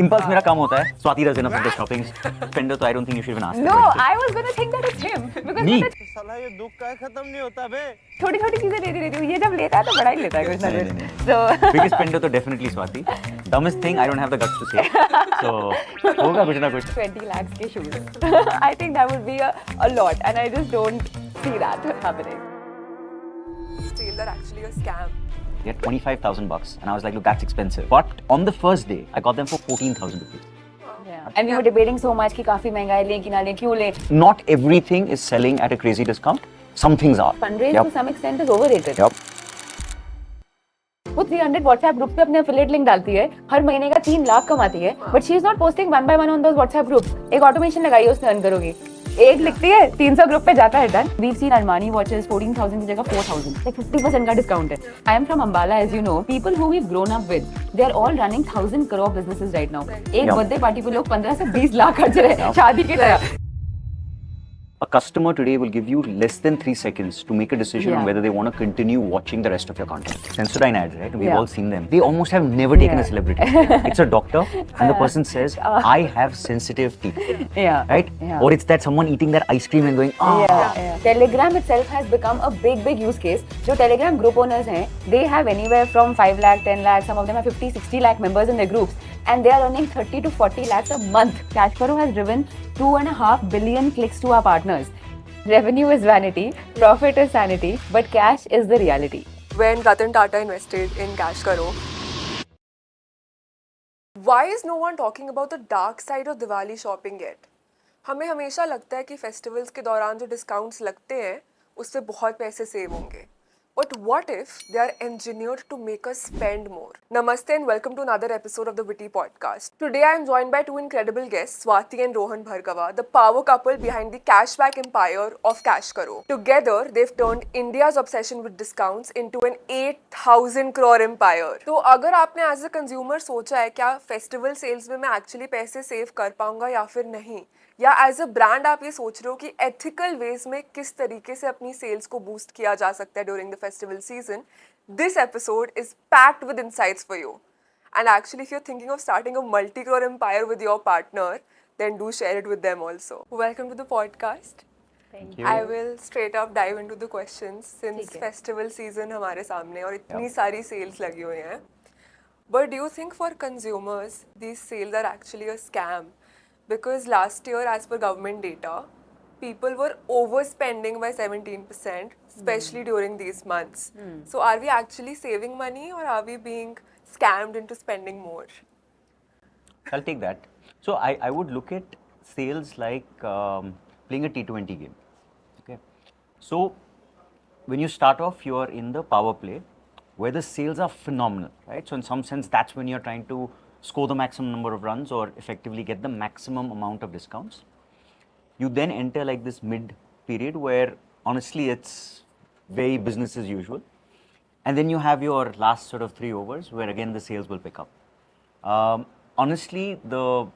Impulse मेरा कम होता है. Swati does enough of the shopping. Spender, so I don't think you should even ask. No, I was gonna think that it's him because Me? साला ये दुख का खत्म नहीं होता बे. छोटी-छोटी चीजें देती हूँ. ये जब लेता है तो बड़ा ही लेता है कुछ ना नहीं, कुछ. नहीं. So Biggest spender तो definitely Swati. Dumbest thing I don't have the guts to say. So होगा कुछ ना कुछ. 20 lakhs के shoes. I think that would be a lot, and I just don't see that happening. Sales are actually a scam. They had $25,000 and I was like, look, that's expensive. But on the first day, I got them for 14,000 rupees. Yeah. And we were debating so much कि काफी महंगा है, लें कि ना लें, क्यों लें? Not everything is selling at a crazy discount. Some things are. Fundraise to some extent is overrated. Yep. वो 300 WhatsApp ग्रुप पे अपने affiliate link डालती है, हर महीने का 3 लाख कमाती है, but she is not posting one by one on those WhatsApp groups. एक automation लगाई है उसने earn करोगी. एक लिखती है 300 ग्रुप पे जाता है done. We've seen Armani watches 14,000 की जगह 4,000. Like 50% का डिस्काउंट है. I am from Ambala, as you know. People who we've grown up with, they are all running 1,000 crore businesses right now. एक बर्थडे पार्टी पे लोग 15 से 20 लाख खर्च रहे हैं शादी की तरह. A customer today will give you less than 3 seconds to make a decision on whether they want to continue watching the rest of your content. Sensodyne ads, right? We've all seen them. They almost have never taken a celebrity. It's a doctor and the person says, I have sensitive teeth. Yeah. Right? Yeah. Or it's that someone eating that ice cream and going, Telegram itself has become a big use case. जो Telegram group owners हैं, they have anywhere from 5 lakh, 10 lakh, some of them have 50, 60 lakh members in their groups, and they are earning 30 to 40 lakhs a month. Cashkaro has driven 2.5 billion clicks to our partners. Revenue is vanity, profit is sanity, but cash is the reality. When Ratan Tata invested in Cashkaro, why is no one talking about the dark side of Diwali shopping yet? हमें हमेशा लगता है कि festivals के दौरान जो discounts लगते हैं उससे बहुत पैसे सेव होंगे. But what if they are engineered to make us spend more? Namaste and welcome to another episode of the Witty Podcast. Today I am joined by two incredible guests, Swati and Rohan Bhargava, the power couple behind the cashback empire of Cashkaro. Together, they've turned India's obsession with discounts into an 8,000 crore empire. तो अगर आपने as a consumer सोचा है क्या festival sales में मैं actually पैसे save कर पाऊंगा या फिर नहीं, या एज अ ब्रांड आप ये सोच रहे हो कि एथिकल वेज में किस तरीके से अपनी सेल्स को बूस्ट किया जा सकता है during the festival season, this episode is packed with insights for you. And actually if you are thinking of starting a multi-crore empire with your partner, then do share it with them also. Welcome to the podcast. Thank you. I will straight up dive into the questions since festival season हमारे सामने और इतनी सारी sales लगी हुई हैं. But do you think for consumers these sales are actually a scam? Because last year, as per government data, people were overspending by 17%, especially during these months. So are we actually saving money or are we being scammed into spending more? I'll take that. So I would look at sales like playing a T20 game. Okay. So when you start off, you are in the power play where the sales are phenomenal, right? So in some sense, that's when you're trying to score the maximum number of runs or effectively get the maximum amount of discounts. You then enter like this mid period where honestly it's very business as usual. And then you have your last sort of 3 overs where again the sales will pick up. Honestly, the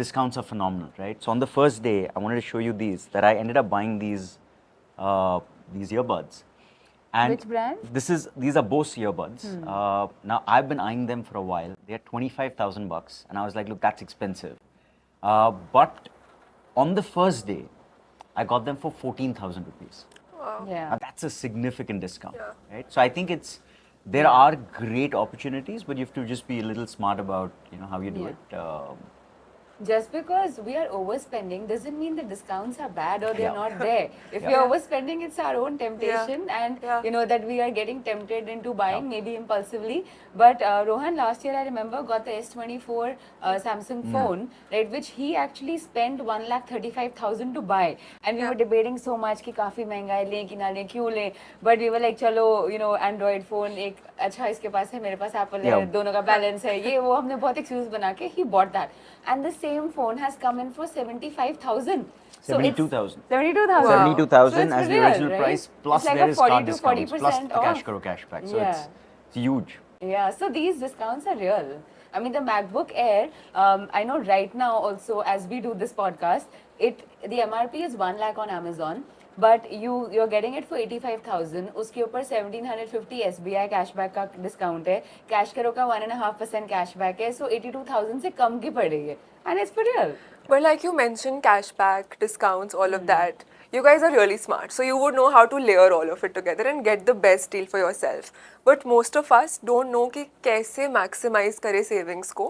discounts are phenomenal, right? So on the first day, I wanted to show you these, that I ended up buying these earbuds. And which brand? These are Bose earbuds. Now I've been eyeing them for a while. They are $25,000 and I was like, look, that's expensive. But on the first day, I got them for 14,000 rupees. Wow. Yeah. Now that's a significant discount, right? So I think there are great opportunities, but you have to just be a little smart about how you do it. Just because we are overspending doesn't mean the discounts are bad or they're not there. If we are overspending, it's our own temptation, and that we are getting tempted into buying maybe impulsively. But Rohan, last year I remember got the S24 Samsung phone, right, which he actually spent 1,35,000 to buy, and we were debating so much कि काफी महंगा है, लें कि ना लें, क्यों लें? But we were like, चलो Android phone एक अच्छा इसके पास है, मेरे पास Apple है, दोनों का balance है, ये वो हमने बहुत excuse बना के he bought that, and the same phone has come in for 75,000. 72,000. 72,000. 72,000 So as the real, original right? price, plus it's like there a is 40 card to discounts, plus the 40% off. Cashkaro cashback. So it's huge. Yeah, so these discounts are real. I mean, the MacBook Air, I know right now also as we do this podcast, the MRP is 1 lakh on Amazon, but you're getting it for 85,000. उसके ऊपर 1750 SBI cashback का discount है, cash करो का 1.5% cashback है, so 82,000 से कम की पड़ रही है, and it's for real. But like you mentioned, cashback, discounts, all of that. You guys are really smart, so you would know how to layer all of it together and get the best deal for yourself. But most of us don't know कि कैसे maximize करे savings को,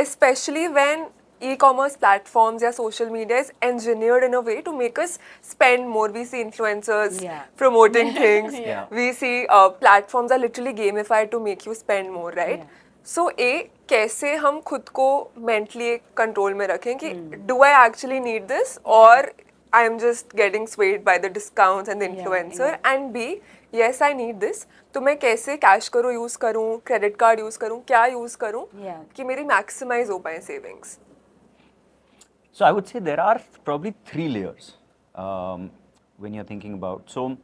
especially when e-commerce platforms या social media is engineered in a way to make us spend more. We see influencers promoting things. We see platforms are literally gamified to make you spend more, right? So कैसे हम खुद को mentally एक control में रखें कि do I actually need this or I am just getting swayed by the discounts and the influencer, and B, yes I need this, तो मैं कैसे cash करूँ, use करूँ, credit card use करूँ, क्या use करूँ कि मेरी maximize हो पाए savings. So I would say there are probably 3 layers when you're thinking about. So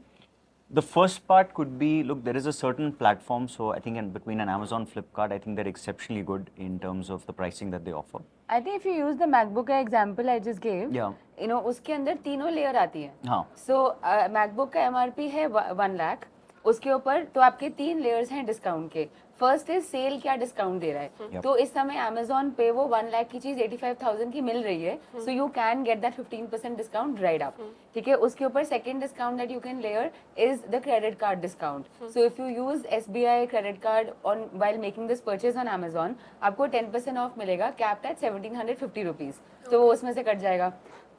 the first part could be, look, there is a certain platform. So I think in between an Amazon, Flipkart, I think they're exceptionally good in terms of the pricing that they offer. I think if you use the MacBook example I just gave, you know, उसके अंदर तीनों layer आती है. हाँ. So MacBook का MRP है 1 लाख, उसके ऊपर तो आपके 3 layers हैं डिस्काउंट के. फर्स्ट इज सेल क्या डिस्काउंट दे रहा है, तो इस समय Amazon पे वो 1 लाख की चीज 85,000 की मिल रही है, so you can get that 15% discount right up. ठीक है, उसके ऊपर second discount that you can layer is the credit card discount. So if you use SBI credit card on while making this purchase on Amazon, आपको 10% of मिलेगा, capped eight 1750 rupees, तो वो उसमें से कट जाएगा.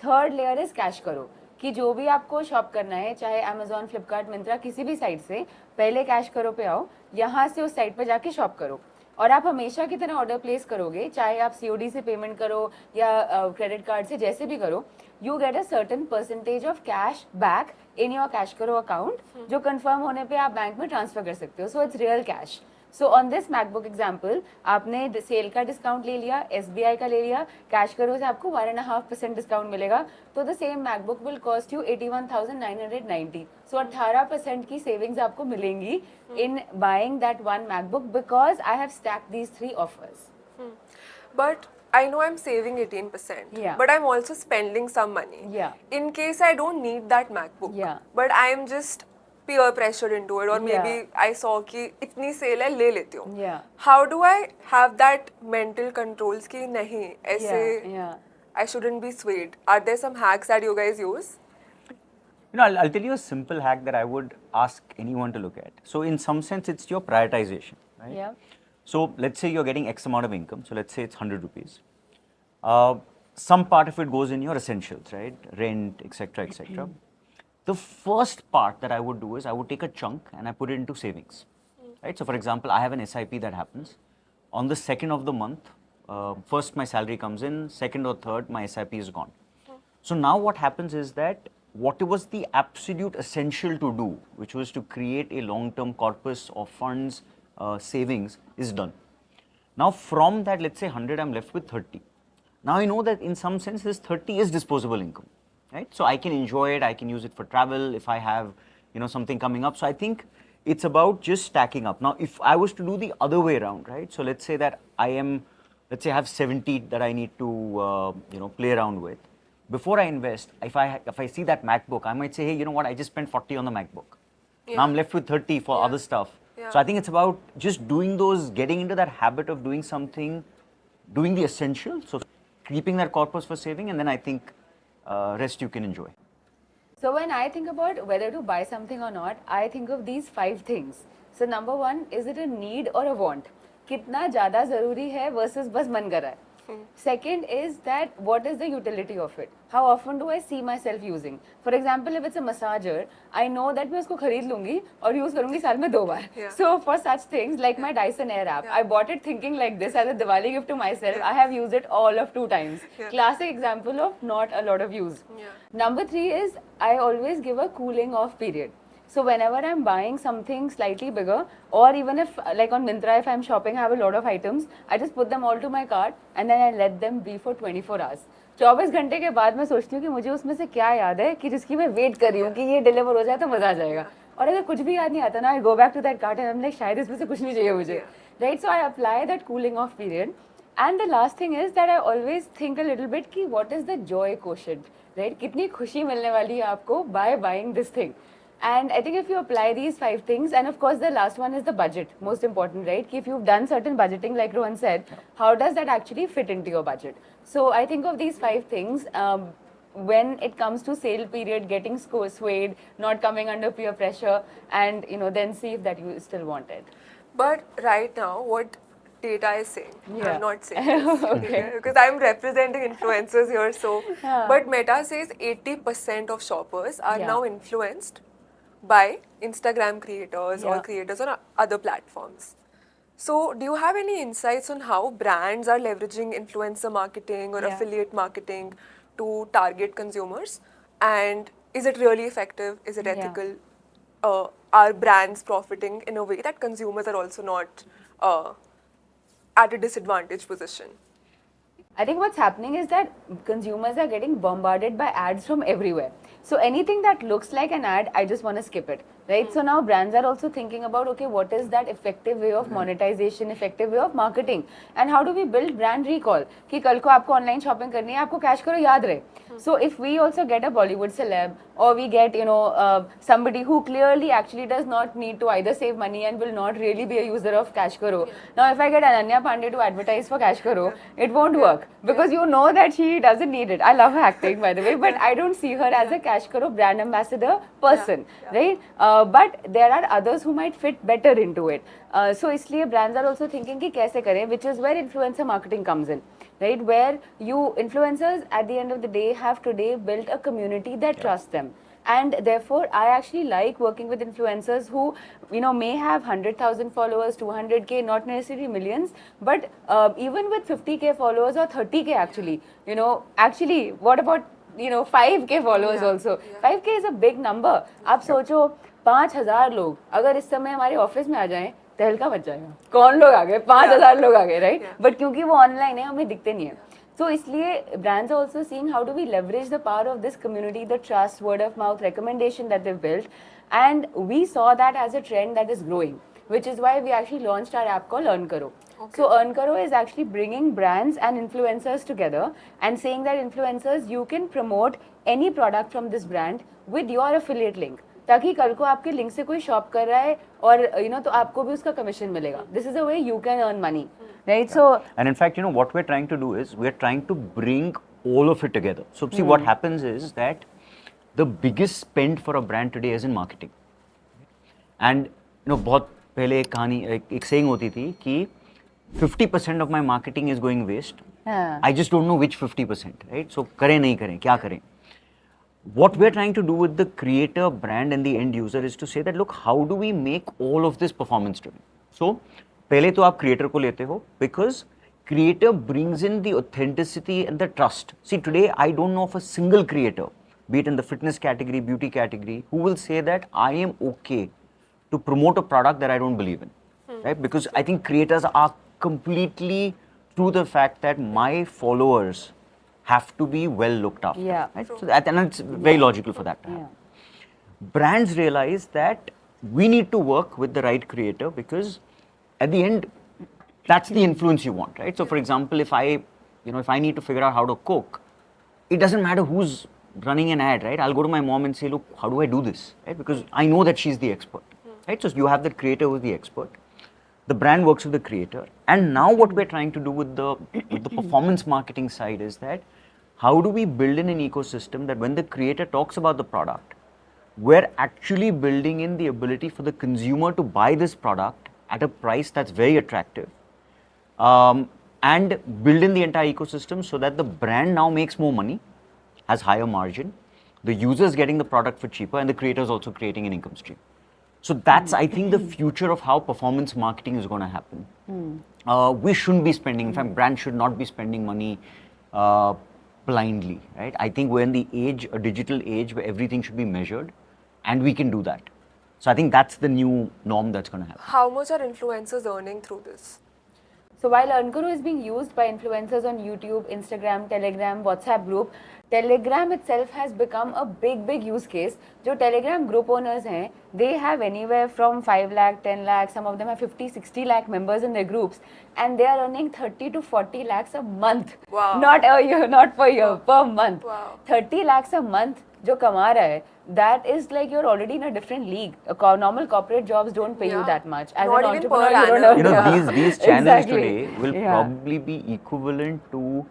थर्ड लेयर इज कैश करो, कि जो भी आपको शॉप करना है, चाहे Amazon, फ्लिपकार्ट, मिंत्रा, किसी भी साइट से, पहले कैश करो पे आओ, यहाँ से उस साइट पे जाके शॉप करो, और आप हमेशा की तरह ऑर्डर प्लेस करोगे, चाहे आप COD से पेमेंट करो या क्रेडिट कार्ड से, जैसे भी करो, you get a certain percentage of cash back in your cash करो अकाउंट, जो कंफर्म होने पे आप बैंक में ट्रांसफर कर सकते हो. So it's real cash. So on this MacBook example, आपने सेल का डिस्काउंट ले लिया, SBI का ले लिया, कैश करो से आपको 1.5% डिस्काउंट मिलेगा, तो the same MacBook will cost you 81,990. सो 18% की सेविंग्स आपको मिलेंगी in buying that one MacBook, because I have stacked these 3 offers. But I know I'm saving 18%, but I'm also spending some money. In case I don't need that MacBook, but I am just peer pressured into it, or maybe I saw कि इतनी cell है, ले लेती हूँ. How do I have that mental controls कि नहीं ऐसे I shouldn't be swayed? Are there some hacks that you guys use? You know, I'll tell you a simple hack that I would ask anyone to look at. So in some sense, it's your prioritization, right? So let's say you're getting X amount of income. So let's say it's 100 rupees. Some part of it goes in your essentials, right? Rent, etc., etc. The first part that I would do is I would take a chunk and I put it into savings, right? So for example, I have an SIP that happens on the 2nd of the month. First my salary comes in, 2nd or 3rd my SIP is gone. So now what happens is that what was the absolute essential to do, which was to create a long-term corpus of funds, savings, is done. Now from that, let's say 100, I'm left with 30. Now I know that in some sense this 30 is disposable income, right? So I can enjoy it, I can use it for travel if I have, you know, something coming up. So I think it's about just stacking up. Now if I was to do the other way around, right? So let's say that let's say I have 70 that I need to, you know, play around with. Before I invest, if I see that MacBook, I might say, hey, you know what, I just spent 40 on the MacBook. Now I'm left with 30 for other stuff. So I think it's about just doing those, getting into that habit of doing something, doing the essential, so keeping that corpus for saving, and then I think rest you can enjoy. So when I think about whether to buy something or not, I think of these 5 things. So number 1, is it a need or a want? कितना ज़्यादा ज़रूरी है versus बस मन कर रहा है. Second is that what is the utility of it? How often do I see myself using? For example, if it's a massager, I know that मैं उसको खरीद लूँगी और use करूँगी साल में 2 बार. So for such things like my Dyson Airwrap, I bought it thinking like this as a Diwali gift to myself. I have used it all of 2 times. Classic example of not a lot of use. Number 3 is I always give a cooling off period. So whenever I'm buying something slightly bigger, or even if like on Myntra, if I'm shopping, I have a lot of items, I just put them all to my cart and then I let them be for 24 hours. 24 घंटे के बाद मैं सोचती हूँ कि मुझे उसमें से क्या याद है कि जिसकी मैं वेट कर रही हूँ कि ये डिलीवर हो जाए तो मजा आ जाएगा. और अगर कुछ भी याद नहीं आता ना, I go back to that cart and I'm like शायद इसमें से कुछ नहीं चाहिए मुझे. Right? So I apply that cooling off period. And the last thing is that I always think a little bit कि what is the joy quotient, right? कितनी खुशी मिलने वाली है आपको by buying this thing. And I think if you apply these 5 things, and of course the last one is the budget, most important, right? If you've done certain budgeting, like Rohan said, how does that actually fit into your budget? So I think of these 5 things. When it comes to sale period, getting swayed, not coming under peer pressure, and then see if that you still want it. But right now, what data is saying, Yeah. I'm not saying this, Okay. because I'm representing influencers here. So, but Meta says 80% of shoppers are Yeah. now influenced by Instagram creators or Yeah. creators on other platforms. So, do you have any insights on how brands are leveraging influencer marketing or Yeah. affiliate marketing to target consumers? And is it really effective? Is it Yeah. ethical? Are brands profiting in a way that consumers are also not at a disadvantaged position? I think what's happening is that consumers are getting bombarded by ads from everywhere. So anything that looks like an ad, I just want to skip it, right? So now brands are also thinking about, okay, what is that effective way of monetization, effective way of marketing, and how do we build brand recall? कि कल को आपको online shopping करनी है, आपको cash करो याद रहे. So if we also get a Bollywood celeb, or we get somebody who clearly actually does not need to either save money and will not really be a user of Cash Karo. Now if I get Ananya Pandey to advertise for Cash Karo, it won't work because you know that she doesn't need it. I love her acting, by the way, but I don't see her as a Cash Karo brand ambassador person, right? But there are others who might fit better into it. So इसलिए brands are also thinking कि कैसे करें, which is where influencer marketing comes in. Right, where influencers at the end of the day have today built a community that trusts them, and therefore I actually like working with influencers who may have 100,000 followers, 200k, not necessarily millions, but even with 50k followers or 30k actually what about 5k followers also. 5k is a big number. आप सोचो 5,000 लोग अगर इस समय हमारे office में आ जाएं, तहलका मच जाएगा. कौन लोग आ गए? 5,000 लोग आ गए, राइट? बट क्योंकि वो ऑनलाइन है, हमें दिखते नहीं है. So इसलिए brands are also seeing how do we leverage the power of this community, the trust, word of mouth, recommendation that they've built, and we saw that as a trend that is growing, which is why we actually launched our app called Earn Karo. Okay. So Earn Karo is actually bringing brands and influencers together and saying that influencers, you can promote any product from this brand with your affiliate link. ताकि कल को आपके link से कोई shop कर रहा है और तो आपको भी उसका कमीशन मिलेगा. This is a way you can earn money, right? So and in fact, what we're trying to do is we're trying to bring all of it together. So see, what happens is that the biggest spend for a brand today is in marketing. And बहुत पहले एक कहानी एक saying होती थी कि 50% of my marketing is going waste. I just don't know which 50%, right? So करें नहीं करें, क्या करें? What we're trying to do with the creator, brand and the end user is to say that, look, how do we make all of this performance driven? So, पहले तो आप creator को लेते हो because creator brings in the authenticity and the trust. See, today I don't know of a single creator, be it in the fitness category, beauty category, who will say that I am okay to promote a product that I don't believe in, right? Because I think creators are completely to the fact that my followers have to be well looked after. Yeah. Right? So and it's very logical for that to happen. Brands realize that we need to work with the right creator because at the end, that's the influence you want, right? So for example, if I need to figure out how to cook, it doesn't matter who's running an ad, right? I'll go to my mom and say, look, how do I do this, right? Because I know that she's the expert, right? So you have the creator who's the expert. The brand works with the creator. And now what we're trying to do with the performance marketing side is that how do we build in an ecosystem that when the creator talks about the product, we're actually building in the ability for the consumer to buy this product at a price that's very attractive, and build in the entire ecosystem so that the brand now makes more money, has higher margin, the user's getting the product for cheaper, and the creator's also creating an income stream. So that's, I think, the future of how performance marketing is going to happen. We shouldn't be spending, in fact, brands should not be spending money blindly, right? I think we're in the age, a digital age, where everything should be measured, and we can do that. So I think that's the new norm that's going to happen. How much are influencers earning through this? So while Earnkaro is being used by influencers on YouTube, Instagram, Telegram, WhatsApp group, Telegram itself has become a big use case. जो Telegram group owners हैं, they have anywhere from 5 lakh, 10 lakh, some of them have 50, 60 lakh members in their groups, and they are earning 30 to 40 lakhs a month. Wow. Not a year, not per year, per month. Wow. 30 lakhs a month जो कमा रहा है, that is like you're already in a different league. Normal corporate jobs don't pay you that much. As Not an even entrepreneur, per you don't annum. earn These channels Exactly. today will Yeah. probably be equivalent to,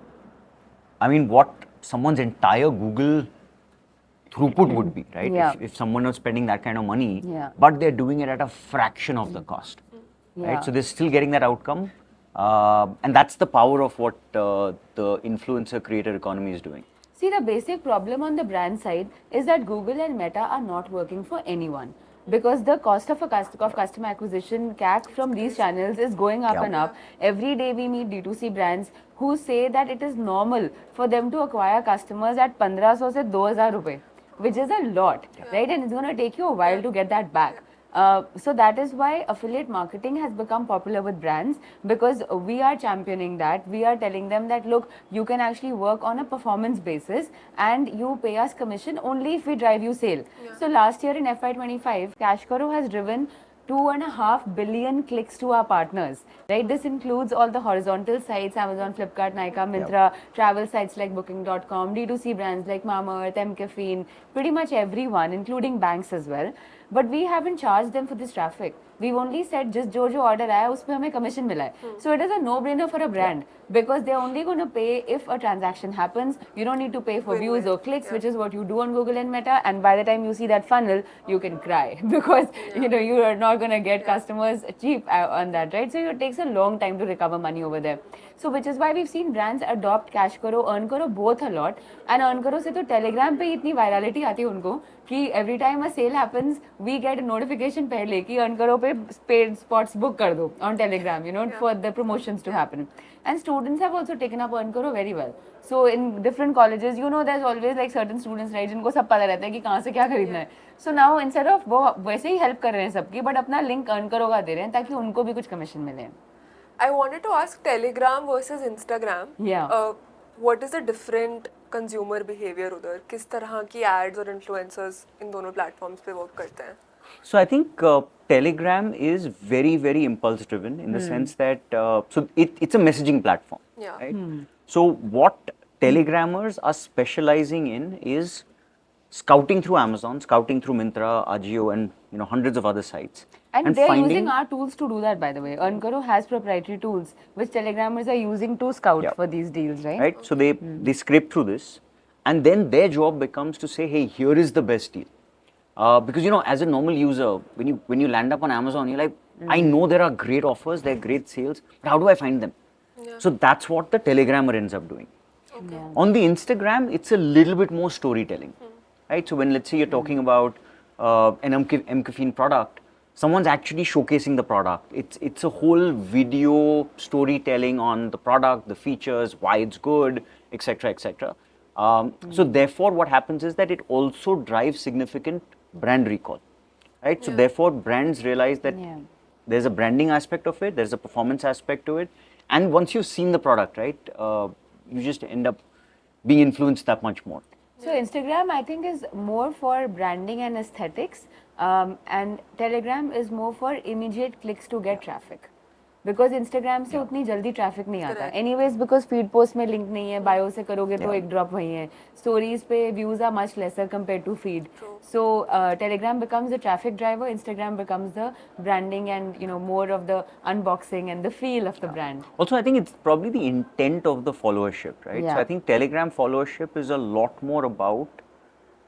I mean, what someone's entire Google throughput would be, right? Yeah. If someone was spending that kind of money, Yeah. but they're doing it at a fraction of the cost, Yeah. right? So they're still getting that outcome, and that's the power of what the influencer creator economy is doing. See, the basic problem on the brand side is that Google and Meta are not working for anyone because the cost of customer acquisition CAC from these channels is going up Yeah. and up. Every day we meet D2C brands who say that it is normal for them to acquire customers at 1500 से 2000 रुपए, which is a lot, right? And it's going to take you a while to get that back. So that is why affiliate marketing has become popular with brands, because we are championing that. We are telling them that, look, you can actually work on a performance basis and you pay us commission only if we drive you sale. So last year in FY25, Cashkaro has driven 2.5 billion clicks to our partners, right? This includes all the horizontal sites, Amazon, Flipkart, Nykaa, Myntra, travel sites like booking.com, D2C brands like Mamaearth, Caffeine, pretty much everyone, including banks as well. But we haven't charged them for this traffic. We've only said just जो order आया उसपे हमें commission मिला है. So it is a no-brainer for a brand because they're only going to pay if a transaction happens. You don't need to pay for views or clicks, which is what you do on Google and Meta. And by the time you see that funnel, you can cry because you are not going to get customers cheap on that, right? So it takes a long time to recover money over there. So which is why we've seen brands adopt Cash Karo, Earn Karo both a lot. And Earn Karo से तो Telegram पे इतनी virality आती है उनको कि every time a sale happens, we get a notification पहले कि Earn Karo पे paid spots book कर दो on Telegram, for the promotions to happen. And students have also taken up Earn Karo very well. So in different colleges, there's always like certain students, right, जिनको सब पता रहता है कि कहाँ से क्या खरीदना है. So now instead of वो वैसे ही help कर रहे हैं सबकी, but अपना link Earn Karo का दे रहे हैं ताकि उनको भी कुछ commission मिले. I wanted to ask Telegram versus Instagram. Yeah. What is the different consumer behavior उधर? किस तरह की ads और influencers इन दोनों platforms पे work करते हैं? So I think Telegram is very impulse driven in the sense that so it's a messaging platform, Yeah. right? So what Telegrammers are specializing in is scouting through Amazon, scouting through Myntra, Ajio, and hundreds of other sites. And they're using our tools to do that, by the way. Earn Karo has proprietary tools which Telegrammers are using to scout for these deals, right? Right. So they scrape through this, and then their job becomes to say, hey, here is the best deal. Because as a normal user, when you land up on Amazon, you're like, I know there are great offers, there are great sales, but how do I find them? Yeah. So that's what the Telegrammer ends up doing. Okay. Yeah. On the Instagram, it's a little bit more storytelling, right? So when let's say you're talking about an Caffeine product, someone's actually showcasing the product. It's a whole video storytelling on the product, the features, why it's good, etc., etc. So therefore, what happens is that it also drives significant brand recall, right? So therefore, brands realize that there's a branding aspect of it, there's a performance aspect to it, and once you've seen the product, right, you just end up being influenced that much more. So Instagram, I think, is more for branding and aesthetics, and Telegram is more for immediate clicks to get traffic. Because Instagram से उतनी जल्दी traffic नहीं आता. Anyways, because feed post में link नहीं है, bio से करोगे तो एक drop वहीं है. Stories पे views are much lesser compared to feed. So Telegram becomes the traffic driver, Instagram becomes the branding and more of the unboxing and the feel of the brand. Also, I think it's probably the intent of the followership, right? Yeah. So I think Telegram followership is a lot more about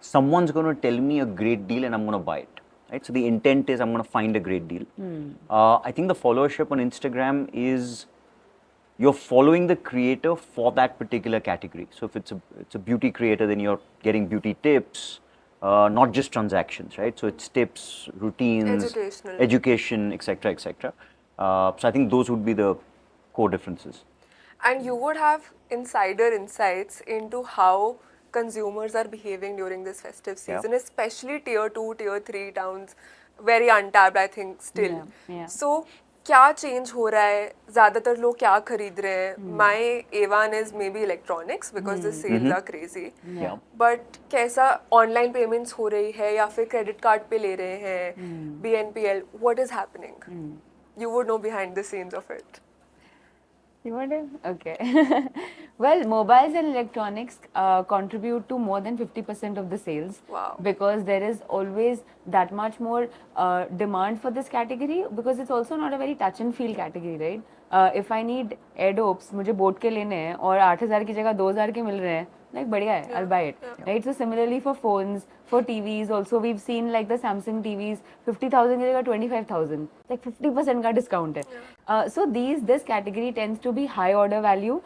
someone's going to tell me a great deal and I'm going to buy it. Right? So the intent is I'm going to find a great deal. I think the followership on Instagram is you're following the creator for that particular category. So if it's a beauty creator, then you're getting beauty tips, not just transactions, right? So it's tips, routines, education, etc., etc. So I think those would be the core differences. And you would have insider insights into how consumers are behaving during this festive season, especially tier 2, tier 3 towns, very untapped, I think, still. Yeah. So क्या change हो रहा है, ज्यादातर लोग क्या खरीद रहे हैं? My A1 is may be electronics because the sales are crazy, Yeah. But कैसा ऑनलाइन पेमेंट्स हो रही है या फिर क्रेडिट कार्ड पे ले रहे हैं, BNPL, what is happening? You would know behind the scenes of it. You want to? Okay. Well, mobiles and electronics contribute to more than 50% of the sales. Wow. Because there is always that much more demand for this category, because it's also not a very touch and feel category, right? If I need air dopes, मुझे boat के लेने हैं और 8,000 की जगह 2,000 के मिल रहे हैं, like बढ़िया है, I'll buy it, right? So similarly for phones, for TVs also we've seen like the Samsung TVs 50,000 की जगह 25,000, like 50% का discount है. So this category tends to be high order value,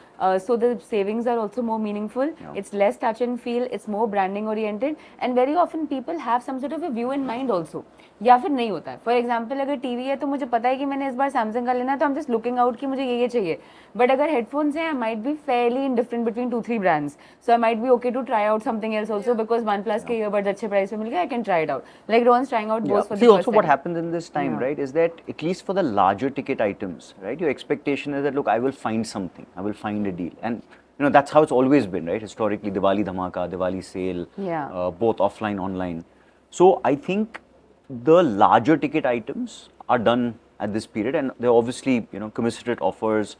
so the savings are also more meaningful. It's less touch and feel, it's more branding oriented, and very often people have some sort of a view in mind also. या फिर नहीं होता है. For example अगर TV है तो मुझे पता है कि मैंने इस बार सैमसंग का लेना है, तो I am just looking out कि मुझे ये चाहिए. बट अगर हेडफोन्स हैं, I might be fairly indifferent between 2-3 brands, so I might be okay to try out something else also, because OnePlus के ईयरबड्स अच्छे प्राइस पे मिल गए, I can try it out. Like Rohan's trying out both for the See, first also time. what happens in this time, right, is that at least for the larger ticket items, right, your expectation is that, look, I will find something, I will find a deal. And, you know, that's how it's always been, right? Historically, Diwali dhamaka, Diwali sale, both offline, online. So I think the larger ticket items are done at this period, and they're obviously, you know, commensurate offers.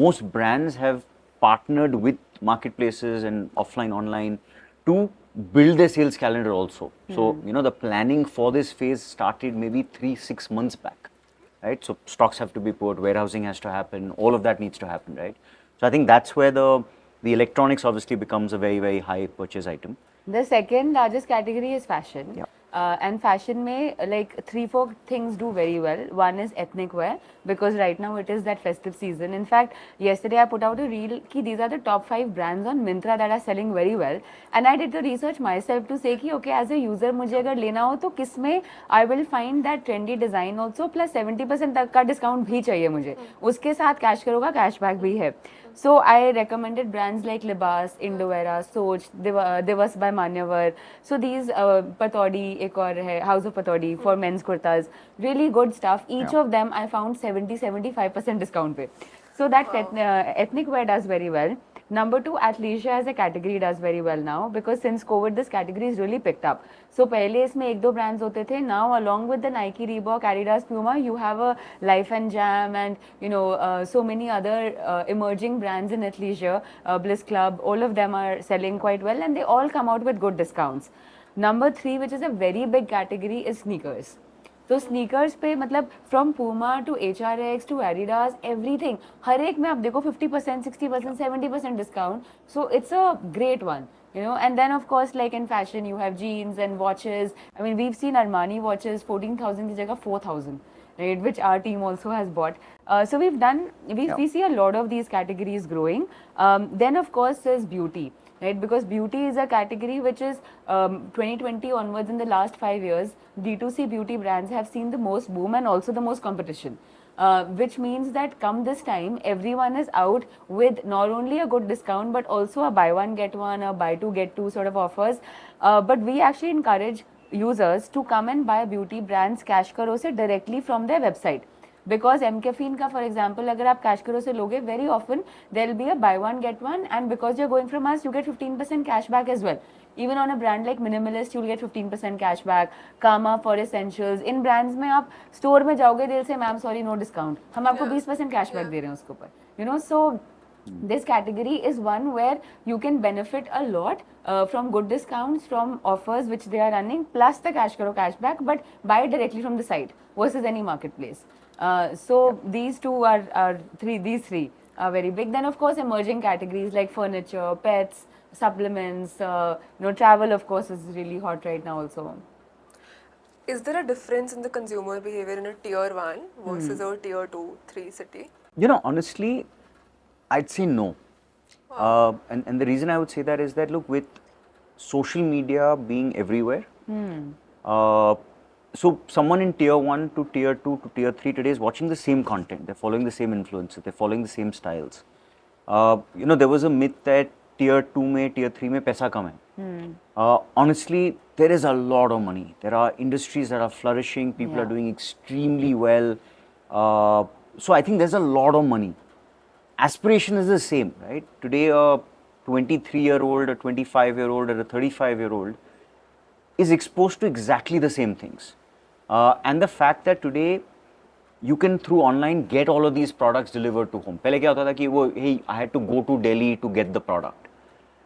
Most brands have partnered with marketplaces and offline, online to build their sales calendar also. So, you know, the planning for this phase started maybe 3-6 months back, right? So stocks have to be put, warehousing has to happen, all of that needs to happen, right? So I think that's where the electronics obviously becomes a very, very high purchase item. The second largest category is fashion. Yeah. And fashion may like 3-4 things do very well. One is ethnic wear, because right now it is that festive season. In fact, yesterday I put out a reel ki these are the top 5 brands on Myntra that are selling very well, and I did the research myself to say ki okay, as a user मुझे अगर लेना हो तो किस में I will find that trendy design also, plus 70% तक का discount भी चाहिए मुझे, उसके साथ कैश करो का कैशबैक भी है. So I recommended brands like Libas, Indovera, Soch, Divas by Manyavar. So these Patodi, एक और है House of Patodi for men's kurtas, really good stuff. Each of them I found 70-75% discount पे. So that ethnic wear does very well. Number 2, athleisure as a category does very well now, because since COVID this category is really picked up. So पहले इसमें 1-2 brands होते थे. Now along with the Nike, Reebok, Adidas, Puma, you have a Life and Jam and you know so many other emerging brands in athleisure, Bliss Club, all of them are selling quite well, and they all come out with good discounts. Number 3, which is a very big category, is sneakers. तो sneakers पे मतलब from Puma to HRX to Adidas everything, हर एक में आप देखो 50%, 60%, 70% discount. So it's a great one, you know. And then of course, like in fashion, you have jeans and watches. I mean, we've seen Armani watches 14,000 की जगह 4,000, right, which our team also has bought. So we see a lot of these categories growing. Then of course there's beauty, right, because beauty is a category which is 2020 onwards, in the last 5 years, D2C beauty brands have seen the most boom and also the most competition. Which means that come this time, everyone is out with not only a good discount but also a buy one get one, a buy two get two sort of offers. But we actually encourage users to come and buy beauty brands cash karo se directly from their website. Because MCaffeine का for example, अगर आप cash karo से लोगे, very often there will be a buy one get one, and because you're going from us, you get 15% cashback as well. Even on a brand like Minimalist, you'll get 15% cashback. Kama for essentials. In brands में आप store में जाओगे, they'll say, "Ma'am, sorry, no discount." हम आपको 20% cashback दे रहे हैं उसके ऊपर. You know, so this category is one where you can benefit a lot from good discounts, from offers which they are running, plus the cash karo cashback, but buy directly from the site versus any marketplace. So these three are very big. Then of course emerging categories like furniture, pets, supplements, you know, travel of course is really hot right now also. Is there a difference in the consumer behavior in a tier 1 versus a tier 2, 3 city? You know, honestly, I'd say no. And the reason I would say that is that, look, with social media being everywhere, so someone in tier 1 to tier 2 to tier 3 today is watching the same content. They're following the same influencers. They're following the same styles. You know, there was a myth that tier 2 में, tier 3 में पैसा कम है. Honestly, there is a lot of money. There are industries that are flourishing. People are doing extremely well. So I think there's a lot of money. Aspiration is the same, right? Today, a 23-year-old, a 25-year-old, or a 35-year-old is exposed to exactly the same things. And the fact that today you can through online get all of these products delivered to home. पहले क्या होता था कि वो hey I had to go to Delhi to get the product.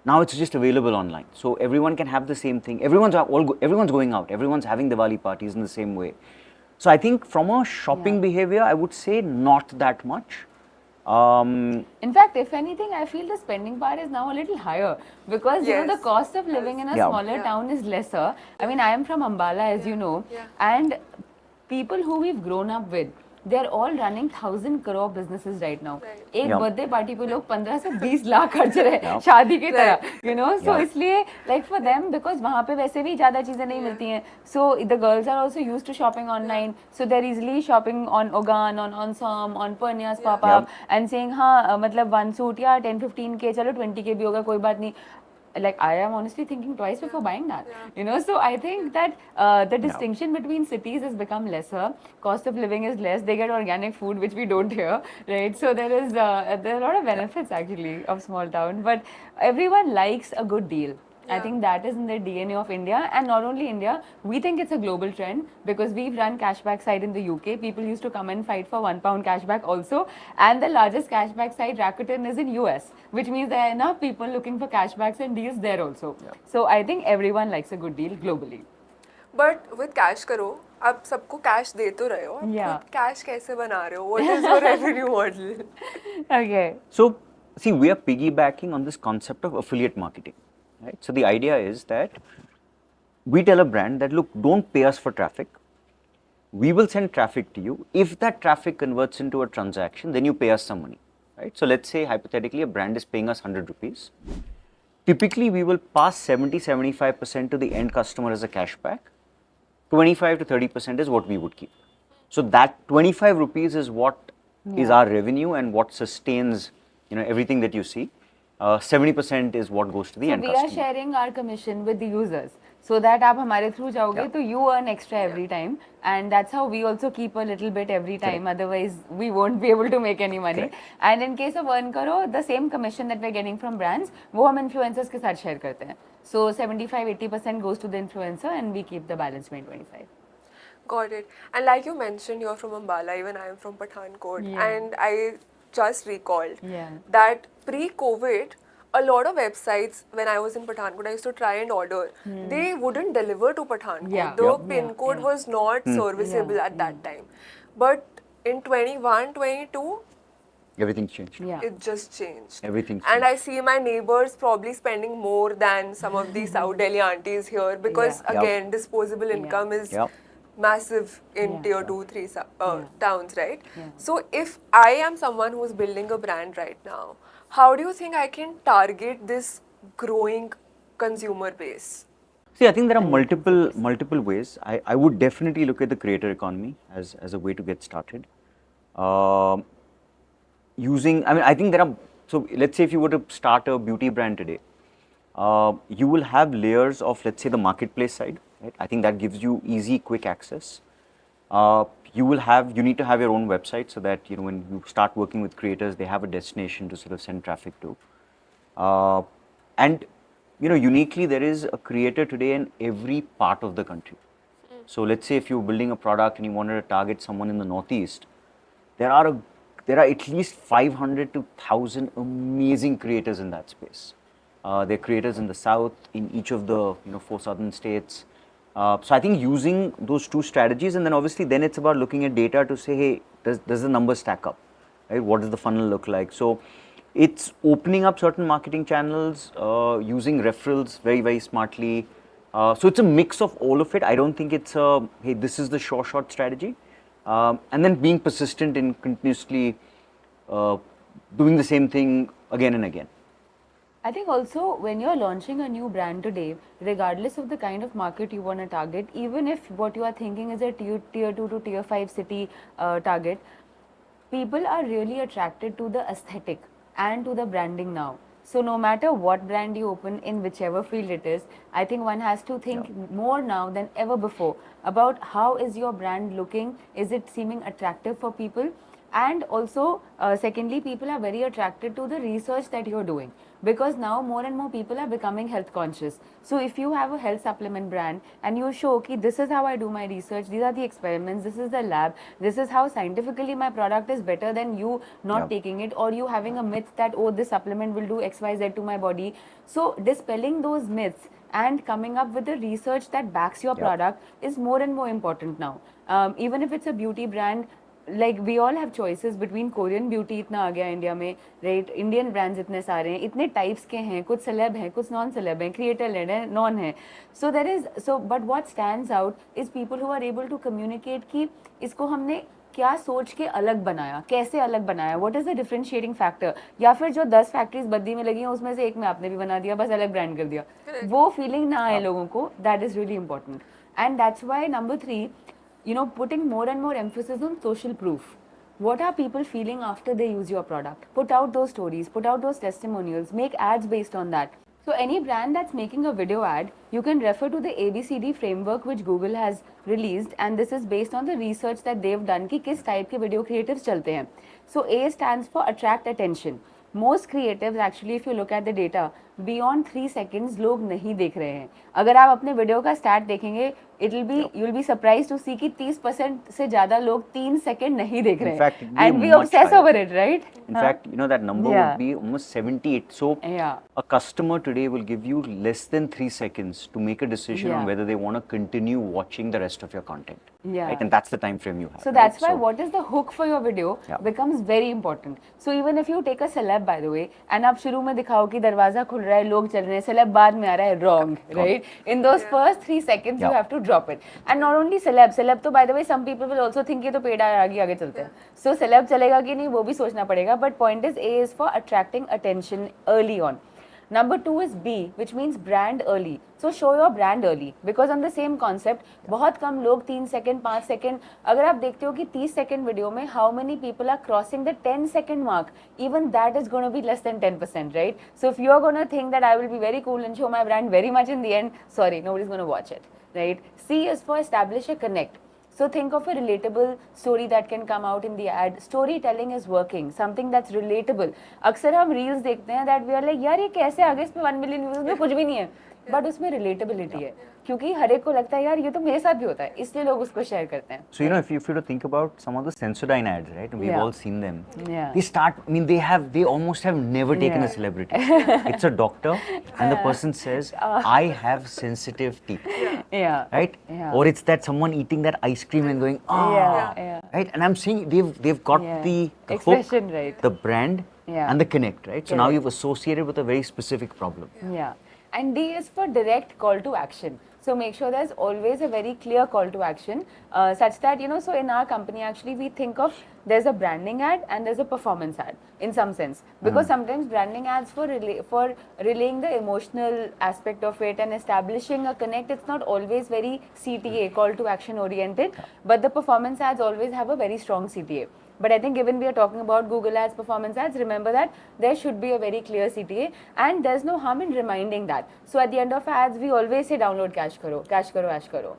Now it's just available online, so everyone can have the same thing. Everyone's going out. Everyone's having Diwali parties in the same way. So I think from a shopping behavior, I would say not that much. In fact, if anything, I feel the spending part is now a little higher because you know the Yes. cost of living in a Yeah. smaller town is lesser. I mean, I am from Ambala, as you know, and people who we've grown up with, they're all running 1,000 crore businesses right now. एक Yeah. Birthday party पे लोग 15 से 20 लाख खर्च रहे हैं शादी की तरह, you know. So Yeah. इसलिए like for them because वहाँ पे वैसे भी ज़्यादा चीज़ें नहीं मिलती हैं. So the girls are also used to shopping online. So they're easily shopping on Ogan, on Onsam, on Purnia's pop-up and saying हाँ मतलब one suit या 10-15K चलो 20K भी होगा कोई बात नहीं. Like I am honestly thinking twice before buying that, you know. So I think that the distinction between cities has become lesser. Cost of living is less. They get organic food, which we don't here, right? So there are a lot of benefits actually of small town. But everyone likes a good deal. I think that is in the DNA of India, and not only India. We think it's a global trend because we've run cashback site in the UK. People used to come and fight for £1 cashback also, and the largest cashback site, Rakuten, is in US, which means there are enough people looking for cashbacks and deals there also. So I think everyone likes a good deal globally. But with cash करो, आप सबको cash दे तो रहे हो, Yeah. खुद cash कैसे बना रहे हो? What is your revenue model? Okay. So, see, we are piggybacking on this concept of affiliate marketing, right? So, the idea is that we tell a brand that, look, don't pay us for traffic. We will send traffic to you. If that traffic converts into a transaction, then you pay us some money, right? So, let's say hypothetically a brand is paying us 100 rupees. Typically, we will pass 70-75% to the end customer as a cashback. 25 to 30% is what we would keep. So that 25 rupees is what is our revenue and what sustains, you know, everything that you see. 70% is what goes to the So end we customer. are sharing our commission with the users so that आप हमारे through जाओगे तो you earn extra every time, and that's how we also keep a little bit every time. Otherwise, we won't be able to make any money. Correct. And in case of earn करो, the same commission that we're getting from brands, वो हम influencers के साथ share करते हैं. So 75-80% goes to the influencer, and we keep the balance 25. Got it. And like you mentioned, you're from Ambala, even I am from Pathankot. Yeah. And I just recalled Yeah. that pre-COVID, a lot of websites, when I was in Pathankot, I used to try and order. They wouldn't deliver to Pathankot. Yeah. The Yeah. pin code Yeah. was not serviceable at that time. But in 21, 22, Everything's changed. Yeah. it just changed. Everything's And changed. I see my neighbors probably spending more than some of these South Delhi aunties here because, Yeah. Yep. again, disposable income is Yep. massive in Yeah. tier 2, 3 towns, right? Yeah. So if I am someone who's building a brand right now, how do you think I can target this growing consumer base? See, I think there are multiple ways. I would definitely look at the creator economy as a way to get started. I think there are, so let's say if you were to start a beauty brand today, you will have layers of, let's say, the marketplace side, right? I think that gives you easy, quick access. You need to have your own website so that, you know, when you start working with creators, they have a destination to sort of send traffic to. And, you know, uniquely, there is a creator today in every part of the country. So let's say if you're building a product and you wanted to target someone in the Northeast, there are at least 500 to 1,000 amazing creators in that space. There are creators in the South, in each of the 4 southern states. So I think using those two strategies, and then obviously then it's about looking at data to say, hey, does the number stack up, right? What does the funnel look like? So it's opening up certain marketing channels, using referrals very, very smartly. So it's a mix of all of it. I don't think it's a, hey, this is the short strategy. And then being persistent in continuously doing the same thing again and again. I think also when you're launching a new brand today, regardless of the kind of market you want to target, even if what you are thinking is a tier 2 to tier 5 city target, people are really attracted to the aesthetic and to the branding now. So no matter what brand you open in whichever field it is, I think one has to think more now than ever before about how is your brand looking, is it seeming attractive for people, and also secondly, people are very attracted to the research that you're doing, because now more and more people are becoming health conscious. So if you have a health supplement brand and you show, okay, this is how I do my research, these are the experiments, this is the lab, this is how scientifically my product is better than you not taking it, or you having a myth that, oh, this supplement will do XYZ to my body. So dispelling those myths and coming up with the research that backs your product is more and more important now. Even if it's a beauty brand, like we all have choices between Korean beauty इतना आ गया India में, right? Indian brands इतने सारे हैं, इतने types के हैं, कुछ celeb हैं, कुछ non celeb हैं, creator led हैं, non है. So there is, so but what stands out is people who are able to communicate कि इसको हमने क्या सोच के अलग बनाया, कैसे अलग बनाया, what is the differentiating factor, या फिर जो 10 फैक्ट्रीज बद्दी में लगी हैं उसमें से एक में आपने भी बना दिया, बस अलग ब्रांड कर दिया, वो फीलिंग ना आए लोगों को, that is really important. And that's why number 3, putting more and more emphasis on social proof. What are people feeling after they use your product? Put out those stories, put out those testimonials, make ads based on that. So any brand that's making a video ad, you can refer to the ABCD framework which Google has released, and this is based on the research that they've done कि किस type के video creatives चलते हैं. So A stands for attract attention. Most creatives actually, if you look at the data, beyond 3 seconds लोग नहीं देख रहे हैं. अगर आप अपने वीडियो का स्टार्ट देखेंगे, you'll be surprised to see कि 30% से ज़्यादा लोग 3 सेकंड नहीं देख रहे हैं. And we obsess over it, right? In fact, that number would be almost 78. So a customer today will give you less than 3 seconds to make a decision on whether they want to continue watching the rest of your content. Right? And that's the time frame you have. So that's why what is the hook for your video becomes very important. So even if you take a celeb, by the way, and आप शुरू में दिखाओ कि दरवाजा खुल रहा है, लोग चल रहे हैं, celeb बाद में आ रहा है, wrong, right? In those first 3 seconds, you have to drop it. And not only celeb तो by the way, some people will also think ये तो पेड़ आगे चलते हैं. So celeb चलेगा कि नहीं वो भी सोचना पड़ेगा. But point is, A is for attracting attention early on. Number 2 is B, which means brand early. So show your brand early, because on the same concept, बहुत कम लोग 3 सेकंड 5 सेकंड, अगर आप देखते हो कि 30 सेकंड वीडियो में how many people are crossing the 10 second mark, even that is going to be less than 10%, right? So if you are going to think that I will be very cool and show my brand very much in the end, sorry, nobody's going to watch it, right? C is for establish a connect. So think of a relatable story that can come out in the ad. Storytelling is working, something that's relatable. अक्सर हम reels देखते हैं that we are like, यार ये कैसे आ गए, इसमें 1 million views में कुछ भी नहीं है, but उसमें relatability है, क्योंकि हर एक को लगता है यार ये तो मेरे साथ भी होता है, इसलिए लोग उसको share करते हैं. So if you to think about some of the Sensodyne ads, right? We've all seen them. They start. I mean, they almost have never taken a celebrity. It's a doctor, and the person says, "I have sensitive teeth." Right? Or it's that someone eating that ice cream and going, right? And I'm saying they've got the expression, hook, right? the brand, and the connect, right? So now you've associated with a very specific problem. And D is for direct call to action. So make sure there's always a very clear call to action, such that, so in our company actually we think of, there's a branding ad and there's a performance ad in some sense, because sometimes branding ads for relaying the emotional aspect of it and establishing a connect, it's not always very CTA, call to action oriented, but the performance ads always have a very strong CTA. But I think given we are talking about Google ads, performance ads, remember that there should be a very clear CTA, and there's no harm in reminding that. So at the end of ads, we always say download cash karo, ash karo.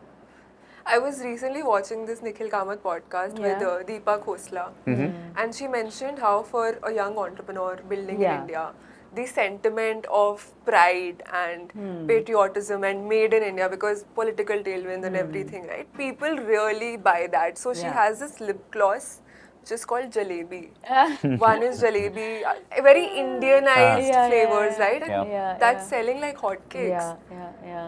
I was recently watching this Nikhil Kamath podcast with Deepa Khosla, and she mentioned how for a young entrepreneur building in India, the sentiment of pride and patriotism and made in India, because political tailwinds and everything, right? People really buy that. So she has this lip gloss which is called jalebi. One is jalebi, very Indianized flavors, right? And that's selling like hotcakes.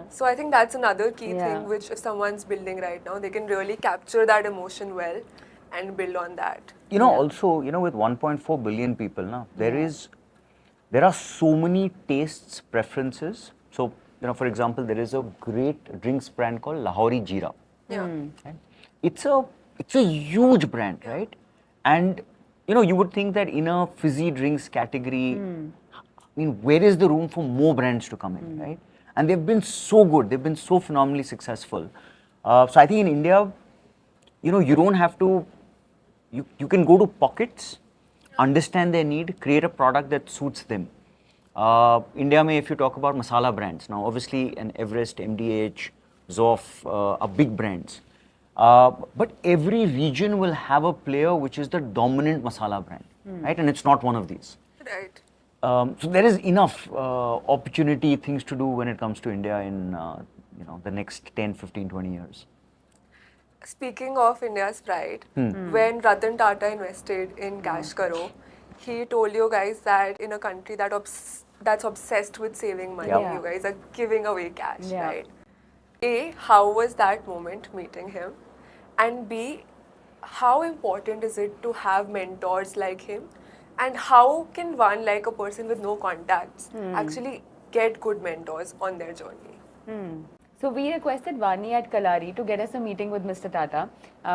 So I think that's another key thing which if someone's building right now, they can really capture that emotion well and build on that. Also, with 1.4 billion people now, there are so many tastes, preferences. So, for example, there is a great drinks brand called Lahori Jeera. Right? It's a huge brand, right? And, you would think that in a fizzy drinks category, I mean, where is the room for more brands to come in, right? And they've been so good. They've been so phenomenally successful. So I think in India, you don't have to, you can go to pockets, understand their need, create a product that suits them. India mein, if you talk about masala brands, now obviously an Everest, MDH, Zoff are big brands. But every region will have a player which is the dominant masala brand, right? And it's not one of these. Right. So there is enough opportunity, things to do when it comes to India in the next 10, 15, 20 years. Speaking of India's pride, when Ratan Tata invested in Cash Karo, he told you guys that in a country that's obsessed with saving money, Yeah. you guys are giving away cash, Yeah. right? A, how was that moment meeting him? And B, how important is it to have mentors like him? And how can one, like a person with no contacts, actually get good mentors on their journey? So we requested Vani at Kalari to get us a meeting with Mr. Tata.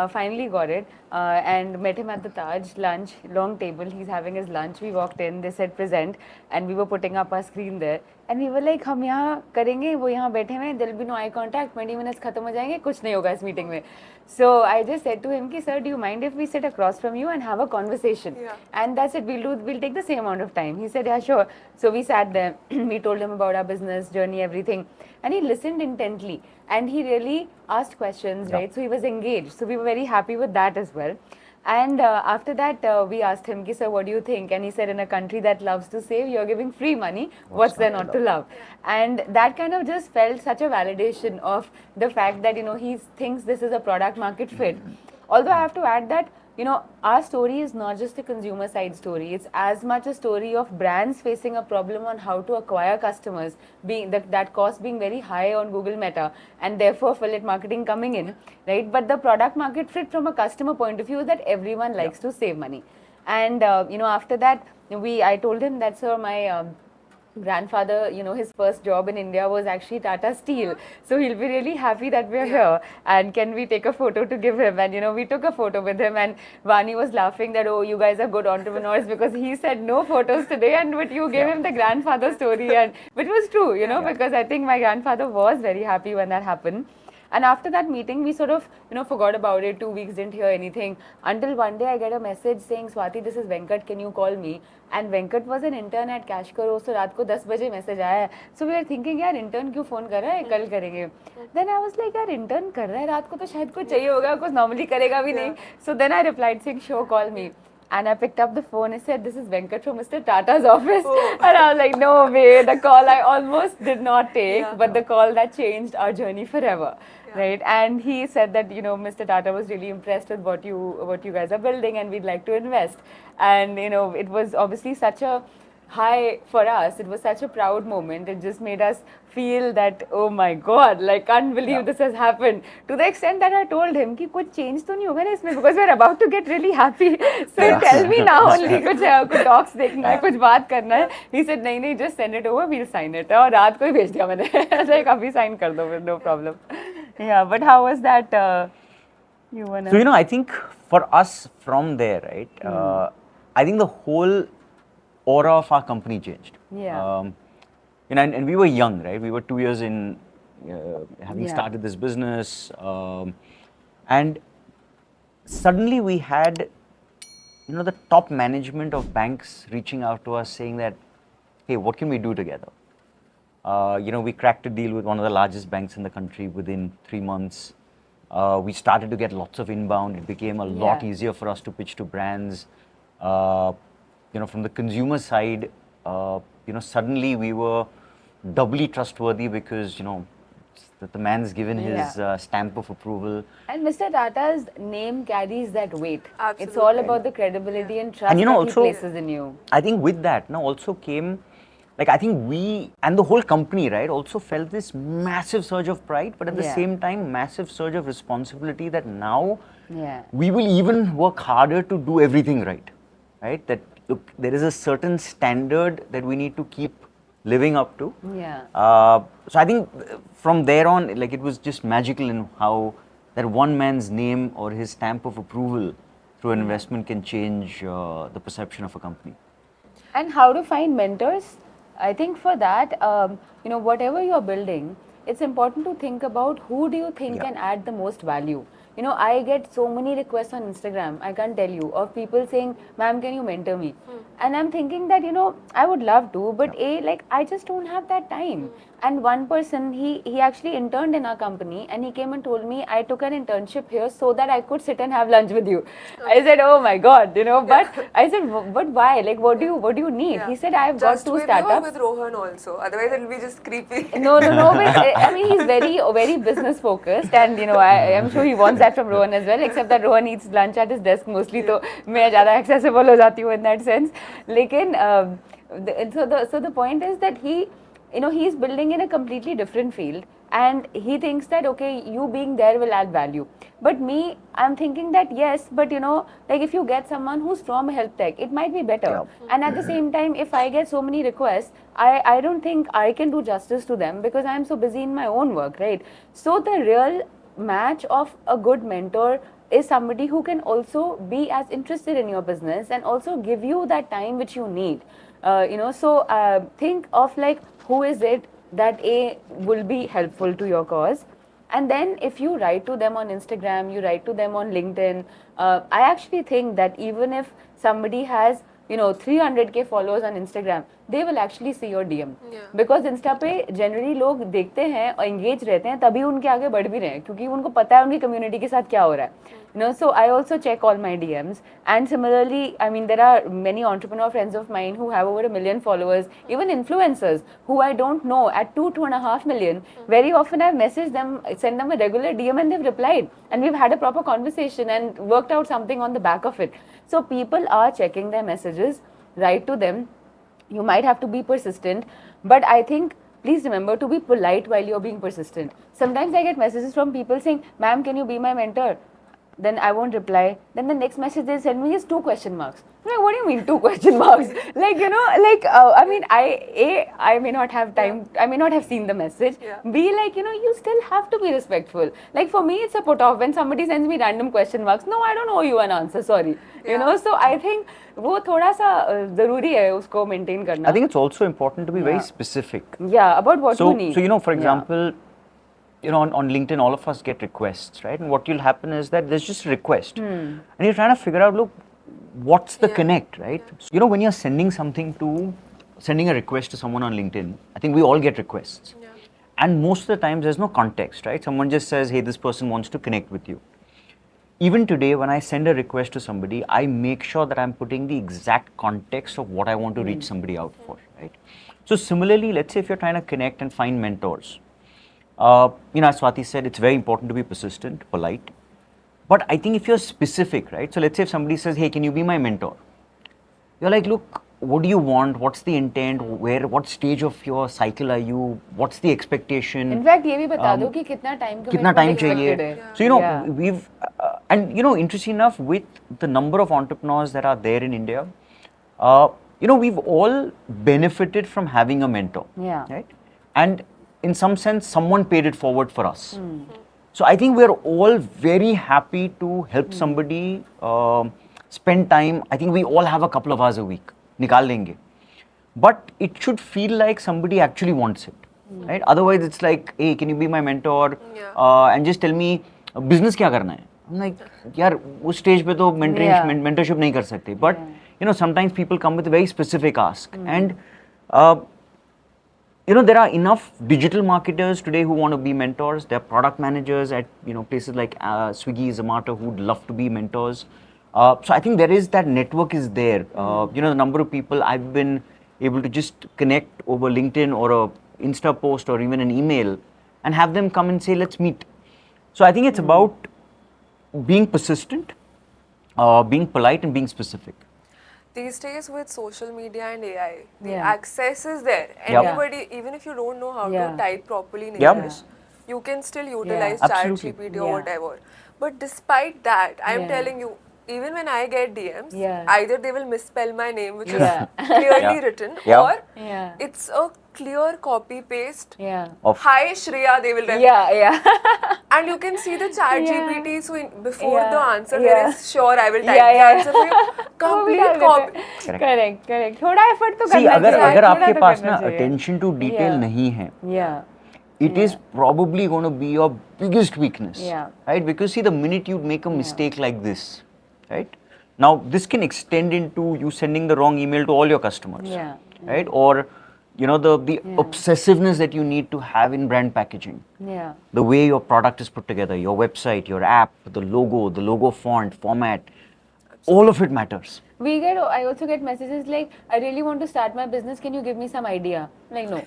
Finally got it and met him at the Taj, lunch, long table. He's having his lunch. We walked in, they said present, and we were putting up our screen there. And we were like, हम यहाँ करेंगे, वो यहाँ बैठे हैं, there'll be no eye contact, 20 minutes खत्म हो जाएंगे, कुछ नहीं होगा इस meeting में. So I just said to him कि sir, do you mind if we sit across from you and have a conversation? Yeah. And that's it, we'll take the same amount of time. He said, yeah, sure. So we sat there, we told him about our business, journey, everything. And he listened intently and he really asked questions, Yeah. right? So he was engaged. So we were very happy with that as well. And after that, we asked him, sir, what do you think? And he said, in a country that loves to save, you're giving free money. What's there not to love? And that kind of just felt such a validation of the fact that, he thinks this is a product market fit. Although I have to add that, our story is not just a consumer side story. It's as much a story of brands facing a problem on how to acquire customers, being that cost being very high on Google Meta, and therefore affiliate marketing coming in, right? But the product market fit from a customer point of view is that everyone likes to save money. And after that, I told him that, sir, my grandfather, his first job in India was actually Tata Steel. So he'll be really happy that we're here. And can we take a photo to give him? And, we took a photo with him. And Vani was laughing that, oh, you guys are good entrepreneurs because he said no photos today. And but you gave him the grandfather story, and which was true, because I think my grandfather was very happy when that happened. And after that meeting, we sort of, forgot about it. 2 weeks, didn't hear anything. Until one day I get a message saying, Swati, this is Venkat, can you call me? And Venkat was an intern at Cash Karo, so रात को 10 बजे message आया. So we were thinking, यार intern क्यों phone कर रहा है? कल करेंगे. Then I was like, यार intern कर रहा है रात को तो शायद कुछ चाहिए होगा, कुछ normally करेगा भी नहीं. So then I replied saying, sure, call me. And I picked up the phone and said, this is Venkat from Mr. Tata's office. And I was like, no way, the call I almost did not take, but the call that changed our journey forever. Right? And he said that, Mr. Tata was really impressed with what you guys are building and we'd like to invest. And, it was obviously such a high for us. It was such a proud moment. It just made us feel that, oh my God, like, can't believe this has happened. To the extent that I told him कि कुछ change तो नहीं होगा ना इसमें, because we're about to get really happy. So tell me now only कुछ docs देखना है, कुछ बात करना है. He said नहीं, just send it over, we'll sign it. और रात को ही भेज दिया मैंने. Like अभी sign कर दो, no problem. Yeah, but how was that? You wanna? So, I think for us from there, right, I think the whole aura of our company changed. Yeah. And we were young, right? We were 2 years in having Yeah. started this business. And suddenly we had, the top management of banks reaching out to us saying that, hey, what can we do together? We cracked a deal with one of the largest banks in the country within 3 months. We started to get lots of inbound. It became a lot easier for us to pitch to brands. From the consumer side, suddenly we were doubly trustworthy because, the man's given his stamp of approval. And Mr. Tata's name carries that weight. Absolutely. It's all about the credibility and trust And, that also, he places in you. I think with that, also came, I think we and the whole company, right, also felt this massive surge of pride, but at the same time, massive surge of responsibility that now we will even work harder to do everything right? That, look, there is a certain standard that we need to keep living up to. So I think from there on, it was just magical in how that one man's name or his stamp of approval through an investment can change the perception of a company. And how to find mentors? I think for that, whatever you're building, it's important to think about who do you think can add the most value. I get so many requests on Instagram, I can't tell you, of people saying, ma'am, can you mentor me? And I'm thinking that, I would love to, but I just don't have that time. And one person, he actually interned in our company, and he came and told me, I took an internship here so that I could sit and have lunch with you. I said, oh my God, but I said, but why? Like, what do you need? He said, I've got Just 2 with startups. you or with Rohan also? Otherwise, it'll be just creepy. No, but I mean, he's very business focused, and I'm sure he wants that from Rohan as well. Except that Rohan eats lunch at his desk mostly, so मैं ज़्यादा accessible हो जाती हूँ in that sense. लेकिन so the point is that he's building in a completely different field, and he thinks that okay, you being there will add value. But me, I'm thinking that yes, but if you get someone who's from health tech, it might be better. Yeah. And at the same time, if I get so many requests, I don't think I can do justice to them because I'm so busy in my own work, right? So the real match of a good mentor is somebody who can also be as interested in your business and also give you that time which you need. So think of like who is it that will be helpful to your cause. And then if you write to them on Instagram, you write to them on LinkedIn, I actually think that even if somebody has 300k followers on Instagram, they will actually see your DM. Because Insta पे generally लोग देखते हैं और engage रहते हैं, तभी उनके आगे बढ़ भी रहे हैं क्योंकि उनको पता है उनकी community के साथ क्या हो रहा है. So I also check all my DMs, and similarly, I mean, there are many entrepreneur friends of mine who have over 1 million followers, even influencers who I don't know at 2.5 million. Very often I've messaged them, send them a regular DM, and they've replied, and we've had a proper conversation and worked out something on the back of it. So people are checking their messages, write to them. You might have to be persistent, but I think please remember to be polite while you're being persistent. Sometimes I get messages from people saying, ma'am, can you be my mentor? Then I won't reply. Then the next message they send me is 2 question marks. Like, what do you mean 2 question marks? I mean, I may not have time. I may not have seen the message. B, you still have to be respectful. Like for me, it's a put off when somebody sends me random question marks. No, I don't owe you an answer. Sorry. So I think वो थोड़ा सा जरूरी है उसको maintain करना. I think it's also important to be very specific. Yeah, about what you need. So for example. On LinkedIn, all of us get requests, right? And what will happen is that there's just a request. And you're trying to figure out, look, what's the connect, right? So, when you're sending a request to someone on LinkedIn, I think we all get requests. And most of the times there's no context, right? Someone just says, hey, this person wants to connect with you. Even today, when I send a request to somebody, I make sure that I'm putting the exact context of what I want to reach somebody out for, right? So similarly, let's say if you're trying to connect and find mentors, as Swati said, it's very important to be persistent, polite. But I think if you're specific, right? So let's say if somebody says, hey, can you be my mentor? You're like, look, what do you want? What's the intent? What stage of your cycle are you? What's the expectation? In fact, ये भी बता दो कि कितना time चाहिए. So, we've, and interesting enough, with the number of entrepreneurs that are there in India, we've all benefited from having a mentor, right? And in some sense, someone paid it forward for us. So I think we're all very happy to help somebody spend time. I think we all have a couple of hours a week. Nikal lenge. But it should feel like somebody actually wants it, right? Otherwise, it's like, hey, can you be my mentor? And just tell me, business kya karna hai? I'm like, yaar, us stage pe to mentorship nahi kar sakte. But, sometimes people come with a very specific ask. And, there are enough digital marketers today who want to be mentors. There are product managers at places like Swiggy, Zomato who would love to be mentors. So I think there is that network is there. The number of people I've been able to just connect over LinkedIn or a Insta post or even an email and have them come and say, let's meet. So I think it's about being persistent, being polite and being specific. These days with social media and AI, the access is there. Anybody, even if you don't know how to type properly in English, you can still utilize ChatGPT or whatever. But despite that, I'm telling you, even when I get DMs, either they will misspell my name, which is clearly written, or it's a clear copy paste of hi Shreya, they will write. And you can see the ChatGPT, so before the answer there is sure I will type the answer for you. Complete copy. Correct. थोड़ा effort तो See, करना चाहिए. अगर आपके पास ना attention to detail नहीं है, it is probably going to be your biggest weakness. Yeah. Right? Because see, the minute you make a mistake like this, right? Now, this can extend into you sending the wrong email to all your customers. Yeah. Right? Or, you know, the obsessiveness that you need to have in brand packaging. Yeah. The way your product is put together, your website, your app, the logo font, format, all of it matters. I also get messages like, I really want to start my business, can you give me some idea? Like, no.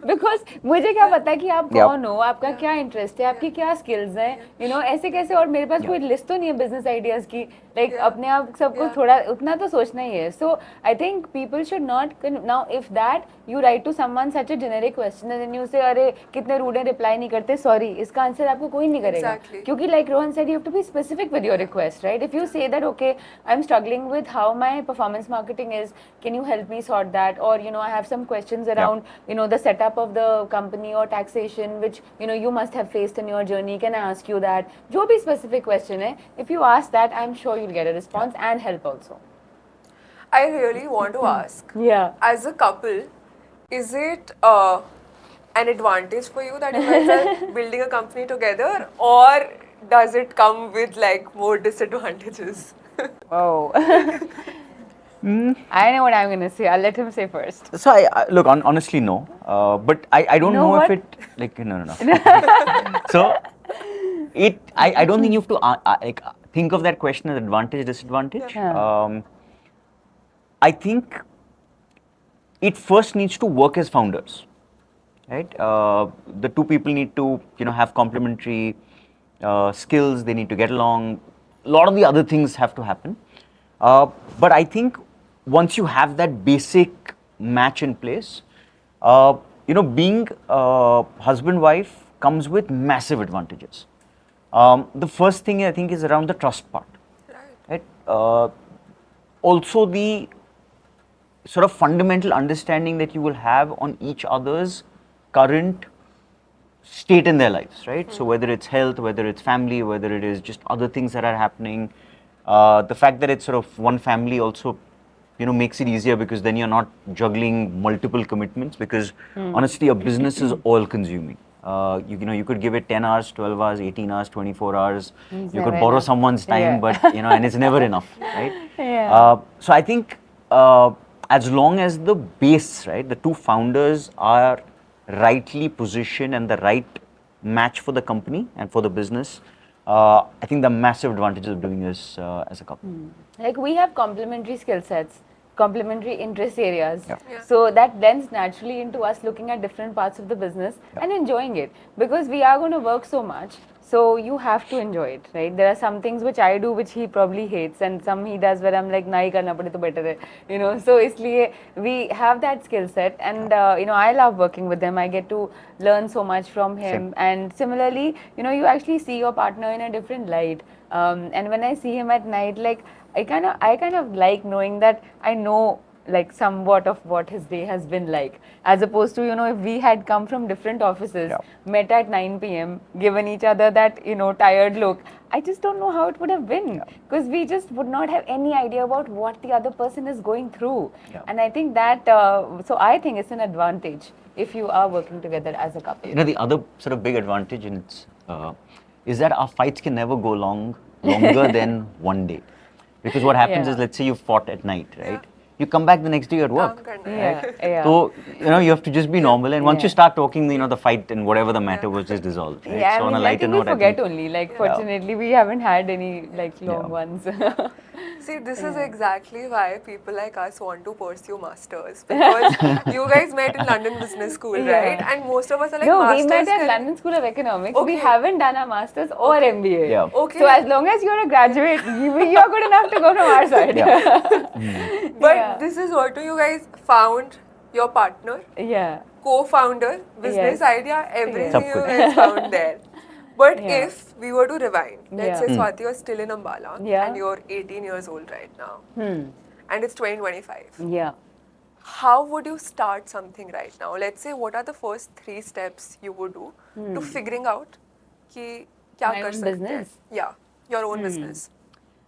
Because मुझे क्या पता है कि आप कौन हो, आपका क्या इंटरेस्ट है, आपकी क्या स्किल्स हैं, you know, ऐसे कैसे, और मेरे पास कोई लिस्ट तो नहीं है बिजनेस आइडियाज की, like अपने आप सबको थोड़ा उतना तो सोचना ही है. So I think people should not, now if that you write to someone such a generic question and then you say, अरे कितने रूड हैं, रिप्लाई नहीं करते, सॉरी, इसका आंसर आपको कोई नहीं करेगा. क्योंकि like Rohan said, you have to be specific with your request, right? If you say that, okay, I'm struggling with how my performance marketing is, can you help me sort that? Or, you know, I have some questions around, you know, the setup of the company or taxation, which, you know, you must have faced in your journey. Can I ask you that? Jo bhi specific question hai, if you ask that, I'm sure you'll get a response and help also. I really want to ask, as a couple, is it an advantage for you that you guys are building a company together, or does it come with like more disadvantages? Oh. I know what I'm going to say. I'll let him say first. So, look, honestly, no. But I don't know if it, like, no. So, I don't think you have to like think of that question as advantage, disadvantage. I think it first needs to work as founders, right? The two people need to, you know, have complementary skills. They need to get along. A lot of the other things have to happen. But I think once you have that basic match in place, you know, being husband-wife comes with massive advantages. The first thing I think is around the trust part. Right? Also the sort of fundamental understanding that you will have on each other's current state in their lives, right? So whether it's health, whether it's family, whether it is just other things that are happening, the fact that it's sort of one family also, you know, makes it easier because then you're not juggling multiple commitments, because honestly, a business is all consuming. You know, you could give it 10 hours, 12 hours, 18 hours, 24 hours. You could borrow someone's time, but, you know, and it's never enough, right? So I think as long as the base, right, the two founders are rightly positioned and the right match for the company and for the business, I think the massive advantages of doing this as a couple. Like we have complementary skill sets, complementary interest areas. So that blends naturally into us looking at different parts of the business and enjoying it, because we are going to work so much. So you have to enjoy it, right? There are some things which I do which he probably hates, and some he does where I'm like, nahi karna pade to better hai, you know. So isliye we have that skill set, and you know, I love working with them. I get to learn so much from him. And similarly, you know, you actually see your partner in a different light. And when I see him at night, like I kind of like knowing that I know like somewhat of what his day has been like, as opposed to, you know, if we had come from different offices, met at 9 p.m, given each other that, you know, tired look, I just don't know how it would have been, because we just would not have any idea about what the other person is going through. And I think that so I think it's an advantage if you are working together as a couple. You know, the other sort of big advantage in it is that our fights can never go longer than one day. Because what happens is, let's say you fought at night, right? You come back the next day at work. So, you know, you have to just be normal, and once you start talking, you know, the fight and whatever the matter was just dissolved. Right? Yeah, so I mean, on a lighter note, we forget only. Like, fortunately, we haven't had any like long ones. See, this is exactly why people like us want to pursue masters, because you guys met in London Business School, right? And most of us are like, no, masters. we met at London School of Economics. We haven't done a masters or MBA. So as long as you're a graduate, you're good enough to go from our side. But this is what you guys found your partner, co-founder, business idea, everything you guys found there. But if we were to rewind, let's say Swati, you're still in Ambala and you're 18 years old right now, and it's 2025. How would you start something right now? Let's say, what are the first 3 steps you would do to figuring out ki kya My kar own sakte business? hain? Yeah, your own business.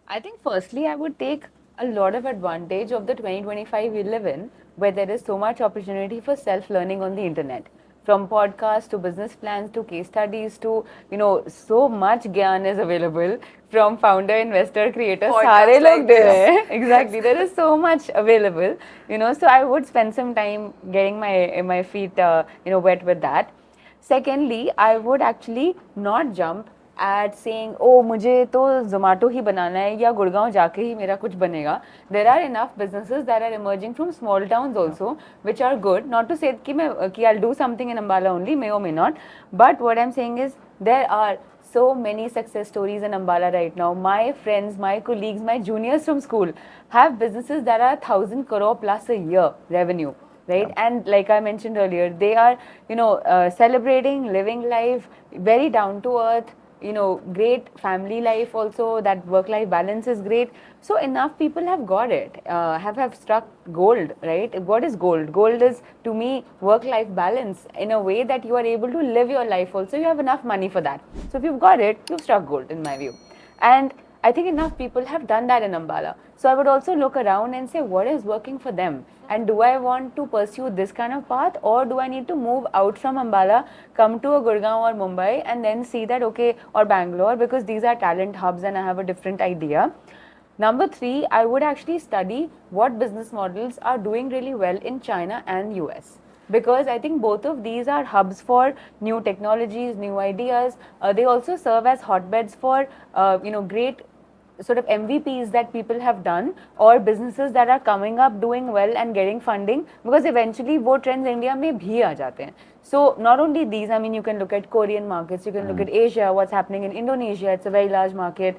I think firstly, I would take a lot of advantage of the 2025 we live in, where there is so much opportunity for self-learning on the internet. from podcasts to business plans to case studies to, so much gyan is available from founder, investor, creator. Podcasts सारे like लोग दे रहे this. हैं. Exactly. There is so much available, so I would spend some time getting my feet, wet with that. Secondly, I would actually not jump at saying, oh, मुझे तो Zomato ही बनाना है या गुड़गांव जाके ही मेरा कुछ बनेगा. There are enough businesses that are emerging from small towns also, which are good. Not to say कि I'll do something in Ambala only, may or may not. But what I'm saying is there are so many success stories in Ambala right now. My friends, my colleagues, my juniors from school have businesses that are 1,000 crore plus a year revenue. Right, and like I mentioned earlier, they are, celebrating, living life, very down to earth, great family life also. That work-life balance is great. So enough people have got it, have struck gold, right? What is gold? Gold is, to me, work-life balance in a way that you are able to live your life also. You have enough money for that. So if you've got it, you've struck gold, in my view. And I think enough people have done that in Ambala. So I would also look around and say, what is working for them? And do I want to pursue this kind of path, or do I need to move out from Ambala, come to a Gurgaon or Mumbai, and then see that, okay, or Bangalore, because these are talent hubs and I have a different idea. Number 3, I would actually study what business models are doing really well in China and US. Because I think both of these are hubs for new technologies, new ideas. They also serve as hotbeds for, great sort of MVPs that people have done, or businesses that are coming up doing well and getting funding, because eventually वो trends India में भी आ जाते हैं. So not only these, I mean, you can look at Korean markets, you can look at Asia, what's happening in Indonesia, it's a very large market.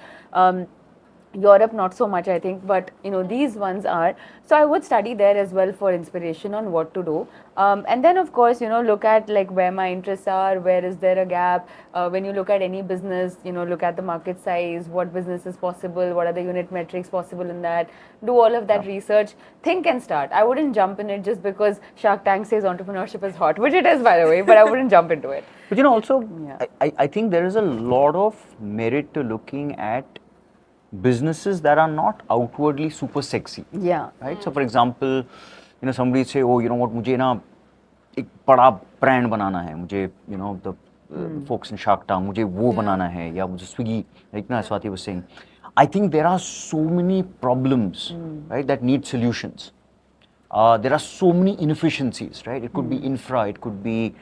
Europe not so much, I think, but these ones are. So I would study there as well for inspiration on what to do, and then of course look at like where my interests are, where is there a gap. When you look at any business, look at the market size, what business is possible, what are the unit metrics possible in that. Do all of that research, think and start. I wouldn't jump in it just because Shark Tank says entrepreneurship is hot, which it is, by the way, but I wouldn't jump into it. But also, Yeah. I think there is a lot of merit to looking at businesses that are not outwardly super sexy. Yeah. Right. So, for example, somebody say, oh, you know what, मुझे ना एक बड़ा brand बनाना है, मुझे the folks in Shark Tank, मुझे वो बनाना है, या मुझे Swiggy, like Swati was saying. I think there are so many problems, right, that need solutions. There are so many inefficiencies, right? It could be infra, it could be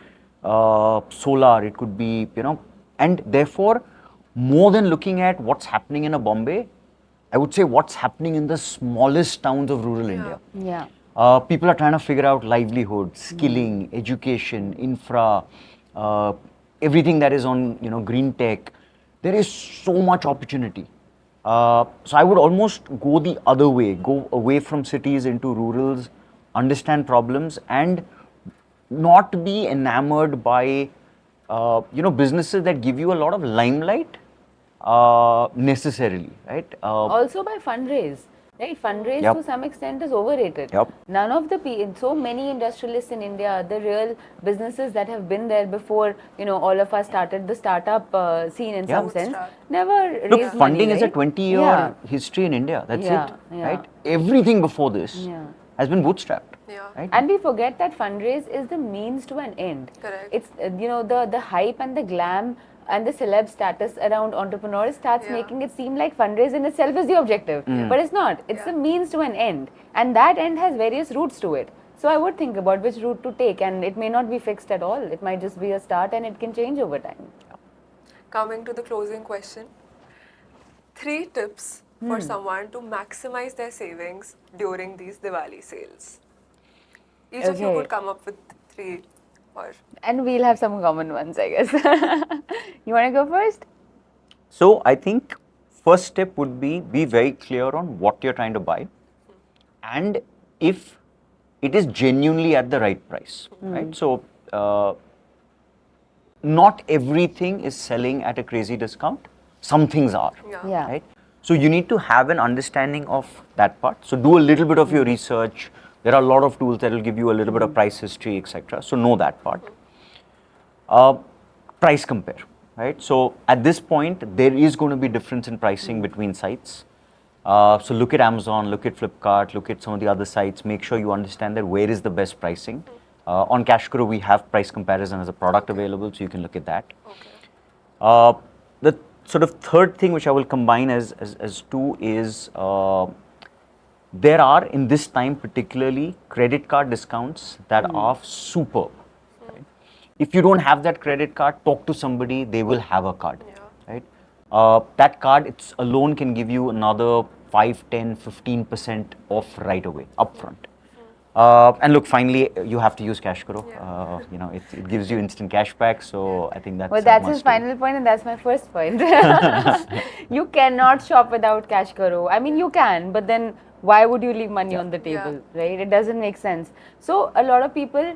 solar, it could be, and therefore, more than looking at what's happening in a Bombay, I would say what's happening in the smallest towns of rural India. Yeah. People are trying to figure out livelihood, skilling, education, infra, everything that is on green tech. There is so much opportunity. So I would almost go the other way, go away from cities into rurals, understand problems, and not be enamored by businesses that give you a lot of limelight necessarily, right? Also by fundraise. Right, fundraise Yep. to some extent is overrated. Yep. None of so many industrialists in India, the real businesses that have been there before, all of us started the startup scene in some sense, Bootstrap. never Look, raised funding money, is a right? 20-year Yeah. history in India. That's Yeah, it, yeah. right? Everything before this Yeah. has been bootstrapped. Yeah. Right? And we forget that fundraise is the means to an end. Correct. It's the hype and the glam and the celeb status around entrepreneurs starts Yeah. making it seem like fundraise in itself is the objective, but it's not. It's the means to an end, and that end has various routes to it. So I would think about which route to take, and it may not be fixed at all. It might just be a start, and it can change over time. Coming to the closing question, 3 tips for someone to maximize their savings during these Diwali sales. Each of you Okay. could come up with 3 or And we'll have some common ones, I guess. You want to go first? So I think first step would be very clear on what you're trying to buy, and if it is genuinely at the right price, right? So not everything is selling at a crazy discount. Some things are, Yeah. right? So you need to have an understanding of that part. So do a little bit of your research. There are a lot of tools that will give you a little bit of price history, etc. So know that part. Price compare, right? So at this point, there is going to be difference in pricing between sites. So look at Amazon, look at Flipkart, look at some of the other sites. Make sure you understand that where is the best pricing. On Cashkaro, we have price comparison as a product available, so you can look at that. Okay. The sort of third thing which I will combine as two is there are in this time particularly credit card discounts that are superb. Right? If you don't have that credit card, talk to somebody, they will have a card. Yeah. Right? That card it's alone can give you another 5, 10, 15% off right away, upfront. And look, finally, you have to use Cashkaro. Yeah. You know, it gives you instant cashback, so I think that's Well, a that's his must do. final point, and that's my first point. You cannot shop without Cashkaro. I mean, you can, but then why would you leave money on the table, right? It doesn't make sense. So a lot of people,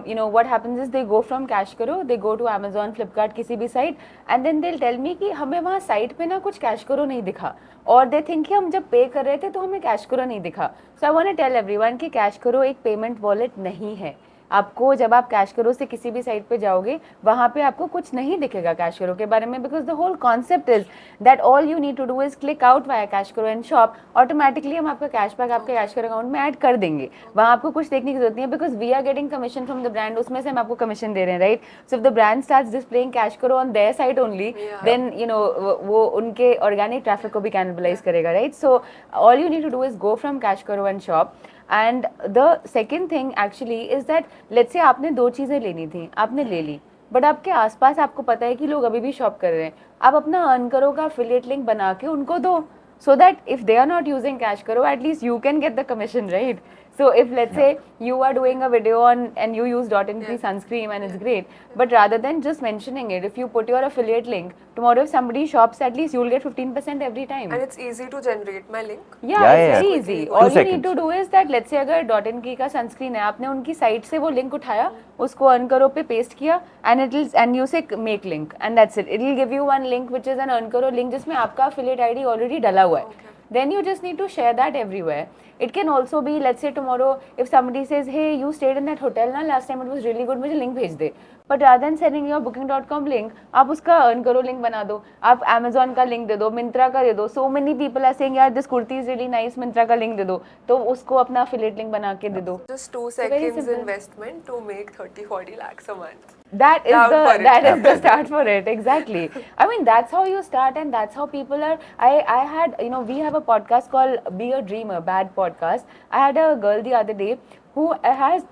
you know, what happens is they go from Cashkaro, they go to Amazon, Flipkart, किसी भी site, and then they'll tell me कि हमें वहाँ site पे ना कुछ Cashkaro नहीं दिखा, और they think कि हम जब पे कर रहे थे तो हमें Cashkaro नहीं दिखा. So I want to tell everyone कि Cashkaro एक payment wallet नहीं है. आपको जब आप Cashkaro से किसी भी साइट पे जाओगे वहाँ पे आपको कुछ नहीं दिखेगा Cashkaro के बारे में, because the whole concept is that all you need to do is click out via Cashkaro and shop. Automatically हम आपका cashback आपके Cashkaro अकाउंट में ऐड कर देंगे. वहाँ आपको कुछ देखने की जरूरत नहीं है, because we are getting commission from the brand, उसमें से हम आपको commission दे रहे हैं, right? So if the brand starts displaying Cashkaro on their site only, then you know वो उनके organic traffic को भी cannibalize करेगा, right? So all you need to do is go from Cashkaro and shop. And the second thing actually is that let's say आपने दो चीज़ें लेनी थी, आपने ले ली, बट आपके आसपास आपको पता है कि लोग अभी भी शॉप कर रहे हैं, आप अपना अर्न करो का affiliate link बना के उनको दो, so that if they are not using Cashkaro, at least you can get the commission, right? So if let's say you are doing a video on and you use .in free sunscreen and it's great, but rather than just mentioning it, if you put your affiliate link, tomorrow if somebody shops, at least you'll get 15% every time. And it's easy to generate my link. Yeah, Yeah, it's yeah. very easy. All you need to do is that let's say अगर .in की का sunscreen है, आपने उनकी site से वो link उठाया, उसको अर्न करो पे पेस्ट किया, and you say make link, and that's it. It will give you one link which is an earn करो link जिसमें आपका affiliate ID already डला हुआ है. Then you just need to share that everywhere. It can also be, let's say tomorrow, if somebody says, hey, you stayed in that hotel na, last time it was really good, मुझे link भेज दे. But rather than sending your booking.com link, आप उसका earn करो link बना दो, आप Amazon का link दे दो, Myntra का दे दो. So many people are saying, यार this kurti is really nice, Myntra का link दे दो, तो उसको अपना affiliate link बना के दे दो. Just 2 very seconds simple. investment to make 30-40 lakhs a month. That is Down for it. that is the start for it, exactly. I mean, that's how you start, and that's how people are. I had, you know, we have a podcast called Be a Dreamer, bad podcast. I had a girl the other day who has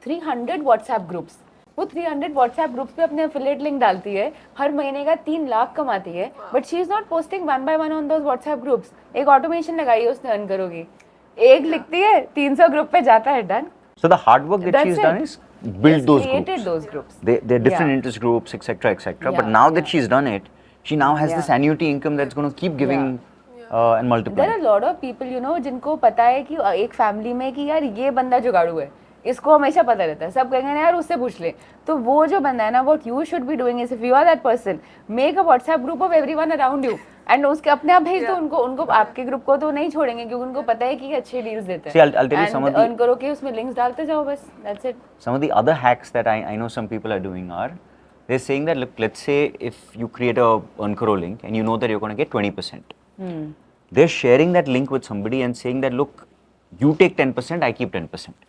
300 WhatsApp groups. वो 300 WhatsApp groups पे अपने affiliate link डालती है, हर महीने का 3 लाख कमाती है, but she is not posting one by one on those WhatsApp groups. एक automation लगाई है उसने earn करोगी, एक लिखती है 300 ग्रुप पे जाता है, done. So the hard work that she's done is build those created groups. those groups. They're different interest groups, etc., etc. But Yeah, now that she's done it, she now has this Yeah. annuity income that's going to keep giving and There multiplying. are a lot of people, you know, जिनको पता है कि एक family में कि यार ये बंदा जुगाड़ू है, इसको हमेशा पता रहता है, सब कहेंगे यार उससे पूछ ले. तो वो जो बंदा है ना, what you should be doing is if you are that person, make a WhatsApp group of everyone around you and उसके अपने आप भेज दो उनको आपके ग्रुप को तो नहीं छोड़ेंगे क्योंकि उनको पता है कि अच्छे डील्स देते हैं. See, I'll tell you some of the- earn करो कि उसमें लिंक्स डालते जाओ बस, that's it. Some of the other hacks that I know some people are doing are, they're saying that, look, let's say if you create a Earncaro link and you know that you're going to get 20%. They're sharing that link with somebody and saying that, look, you take 10%, I keep 10%.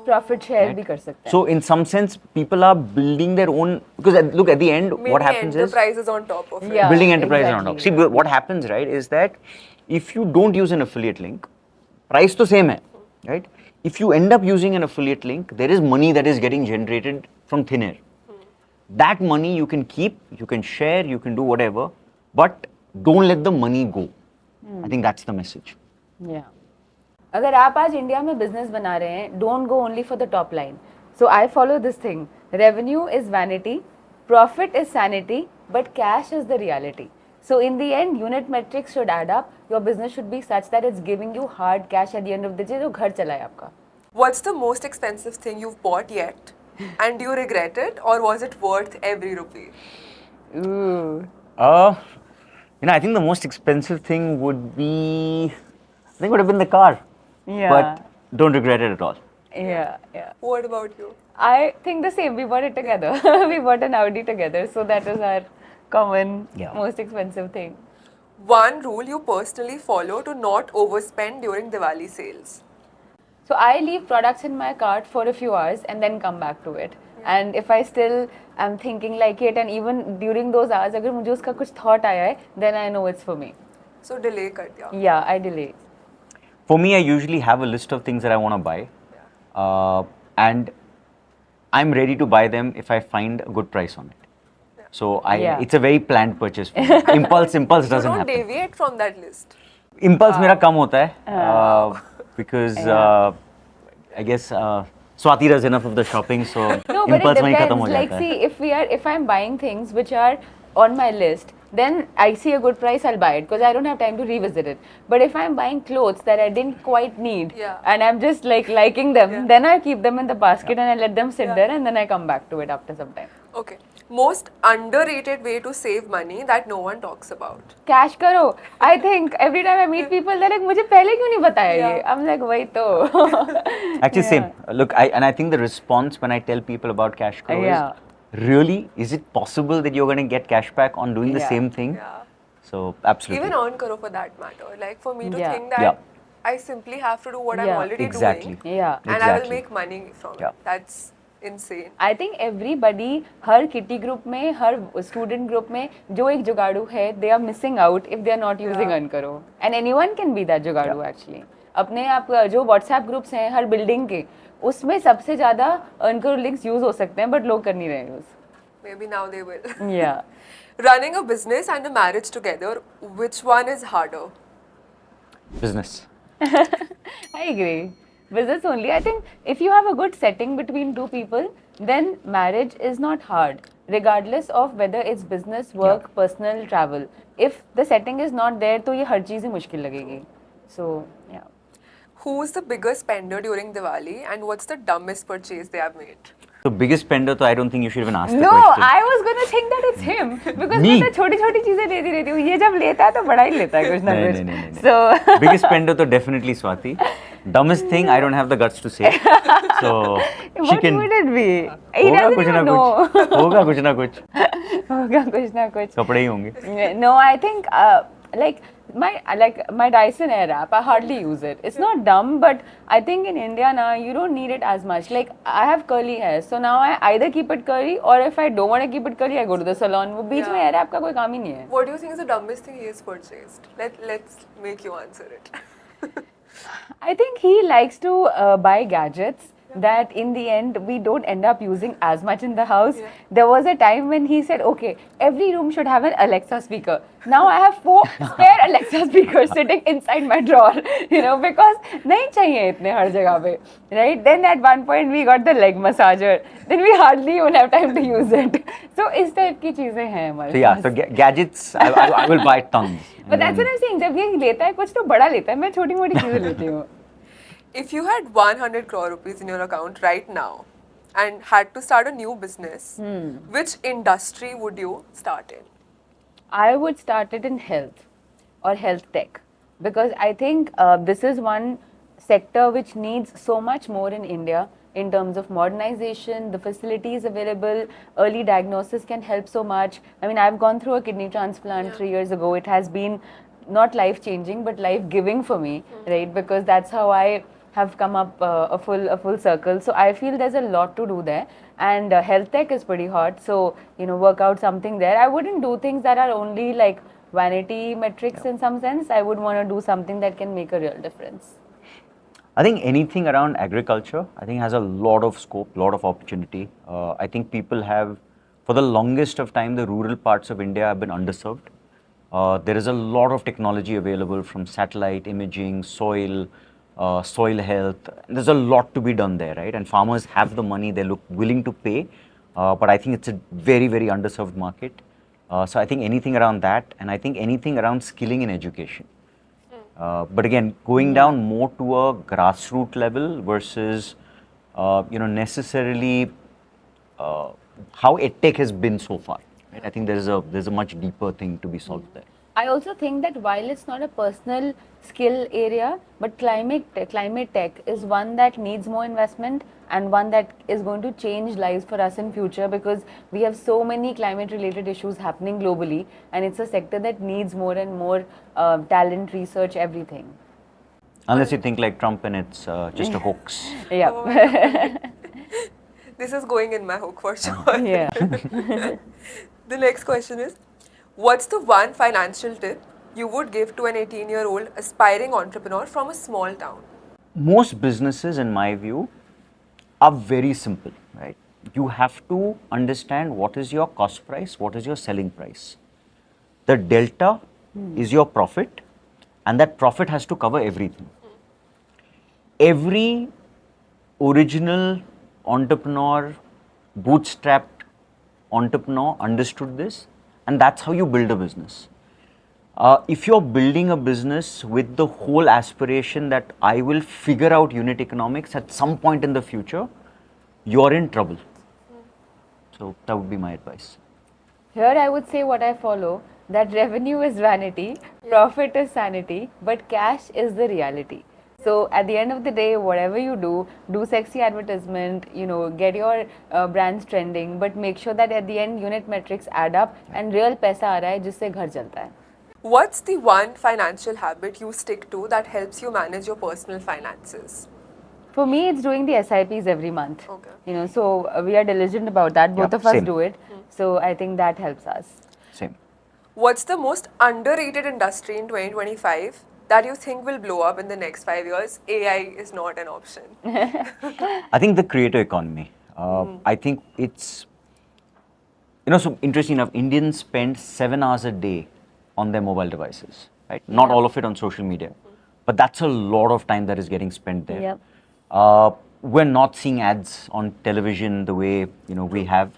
Profit share भी कर सकते हैं. So in some sense, people are building their own, because look, at the end, what Many happens is, enterprises on top of it. Yeah. building enterprise on top. exactly. See, what happens, right, is that if you don't use an affiliate link, price to same hai, right? If you end up using an affiliate link, there is money that is getting generated from thin air. That money you can keep, you can share, you can do whatever, but don't let the money go. I think that's the message. Yeah. अगर आप आज India में business बना रहे हैं, don't go only for the top line. So I follow this thing, revenue is vanity, profit is sanity, but cash is the reality. So in the end, unit metrics should add up. Your business should be such that it's giving you hard cash at the end of the day, जो घर चलाए आपका. What's the most expensive thing you've bought yet? And do you regret it, or was it worth every rupee? Ooh. I think the most expensive thing would be, would have been the car. Yeah. But don't regret it at all. Yeah. What about you? I think the same. We bought it together. We bought an Audi together. So that was our common most expensive thing. One rule you personally follow to not overspend during Diwali sales. So I leave products in my cart for a few hours and then come back to it. And if I still am thinking like it, and even during those hours, अगर मुझे उसका कुछ thought आया है, then I know it's for me. So delay कर दिया. Yeah, I delay. For me, I usually have a list of things that I want to buy, and I'm ready to buy them if I find a good price on it. So it's a very planned purchase for me. Impulse You doesn't don't happen. deviate from that list. Impulse मेरा कम होता है because I guess Swati does enough of the shopping, so No, but impulse it वहीं खत्म हो depends. Like, जाता है. see, if I'm buying things which are on my list, then I see a good price, I'll buy it because I don't have time to revisit it. But if I'm buying clothes that I didn't quite need and I'm just like liking them, then I keep them in the basket and I let them sit there and then I come back to it after some time. Okay. Most underrated way to save money that no one talks about. Cash करो. I think every time I meet people, they're like, मुझे पहले क्यों नहीं बताया ये? I'm like, वही तो. Actually, same. Look, I think the response when I tell people about cash grow is, really, is it possible that you're going to get cash back on doing the same thing? Yeah. So, absolutely. Even earn karo for that matter. Like for me to think that Yeah. I simply have to do what I'm already Exactly. doing. Yeah. And I will Exactly. make money from Yeah. it. That's insane. I think everybody, her kitty group में, हर student group में, जो एक जुगाड़ू है, they are missing out if they are not using earn करो. And anyone can be that जुगाड़ू actually. अपने आप जो WhatsApp groups हैं, हर building के, उसमें सबसे ज़्यादा earn करो links use हो सकते हैं, but लोग कर नहीं रहे use. Maybe now they will. Yeah. Running a business and a marriage together, which one is harder? Business. I agree. Business only. I think if you have a good setting between two people, then marriage is not hard, regardless of whether it's business, work, personal, travel. If the setting is not there, तो ये हर चीज़ ही मुश्किल लगेगी. So yeah. Who's the biggest spender during Diwali and what's the dumbest purchase they have made? So, biggest spender, तो I don't think you should even ask the No, question. I was gonna think that it's him because Me? मैं तो छोटी-छोटी चीजें लेती रहती हूँ. ये जब लेता है तो बड़ा ही लेता है कुछ ना कुछ. नहीं. So Biggest spender, तो definitely Swati. Dumbest thing, I don't have the guts to say. So, she what can. would it be? He होगा doesn't कुछ even ना know. कुछ. होगा कुछ ना कुछ. होगा कुछ ना कुछ. कपड़े ही होंगे. No, I think like my Dyson Airwrap, I hardly use it. It's not dumb, but I think in India now you don't need it as much. Like I have curly hair, so now I either keep it curly or if I don't want to keep it curly, I go to the salon. वो बीच में Airwrap का कोई काम ही नहीं है. What do you think is the dumbest thing he has purchased? Let's make you answer it. I think he likes to buy gadgets that in the end we don't end up using as much in the house. There was a time when he said, okay, every room should have an Alexa speaker. Now I have 4 spare Alexa speakers sitting inside my drawer, because nahi chahiye itne har jagah pe, right? Then at one point we got the leg massager. Then we hardly even have time to use it. So is type ki cheezein hain hamare So, yeah, so gadgets, I will buy tons. But that's what I'm saying. जब ये लेता है कुछ तो बड़ा लेता है. मैं छोटी-मोटी चीजें लेती हूँ. If you had 100 crore rupees in your account right now and had to start a new business, which industry would you start in? I would start it in health or health tech because I think this is one sector which needs so much more in India in terms of modernization, the facilities available, early diagnosis can help so much. I mean, I've gone through a kidney transplant 3 years ago. It has been not life-changing but life-giving for me, right? Because that's how I have come up a full circle. So I feel there's a lot to do there, and health tech is pretty hot. So work out something there. I wouldn't do things that are only like vanity metrics in some sense. I would want to do something that can make a real difference. I think anything around agriculture, I think has a lot of scope, lot of opportunity. I think people have, for the longest of time, the rural parts of India have been underserved. There is a lot of technology available from satellite imaging, soil health. There's a lot to be done there, right? And farmers have the money, they look willing to pay, but I think it's a very, very underserved market. So I think anything around that, and I think anything around skilling in education. But again, going down more to a grassroots level versus, necessarily how EdTech has been so far. Right? I think there's a much deeper thing to be solved there. I also think that while it's not a personal skill area, but climate tech is one that needs more investment and one that is going to change lives for us in future because we have so many climate related issues happening globally, and it's a sector that needs more and more talent, research, everything. Unless you think like Trump and it's just a hoax. Yeah. Oh my God. This is going in my hook for sure. Yeah. The next question is, what's the one financial tip you would give to an 18-year-old aspiring entrepreneur from a small town? Most businesses, in my view, are very simple, right? You have to understand what is your cost price, what is your selling price. The delta is your profit, and that profit has to cover everything. Every original entrepreneur, bootstrapped entrepreneur understood this, and that's how you build a business. If you're building a business with the whole aspiration that I will figure out unit economics at some point in the future, you're in trouble. So that would be my advice. Here I would say what I follow, that revenue is vanity, profit is sanity, but cash is the reality. So at the end of the day, whatever you do sexy advertisement, get your brands trending, but make sure that at the end unit metrics add up and real paisa aa raha hai jisse ghar chalta hai. What's the one financial habit you stick to that helps you manage your personal finances? For me, it's doing the SIPs every month. Okay. So we are diligent about that. Both Yeah, of us same. do it. So I think that helps us. Same. What's the most underrated industry in 2025 that you think will blow up in the next 5 years? AI is not an option. I think the creator economy. I think it's, so interesting enough, Indians spend 7 hours a day on their mobile devices, right? Not all of it on social media, but that's a lot of time that is getting spent there. Yep. We're not seeing ads on television the way, we have.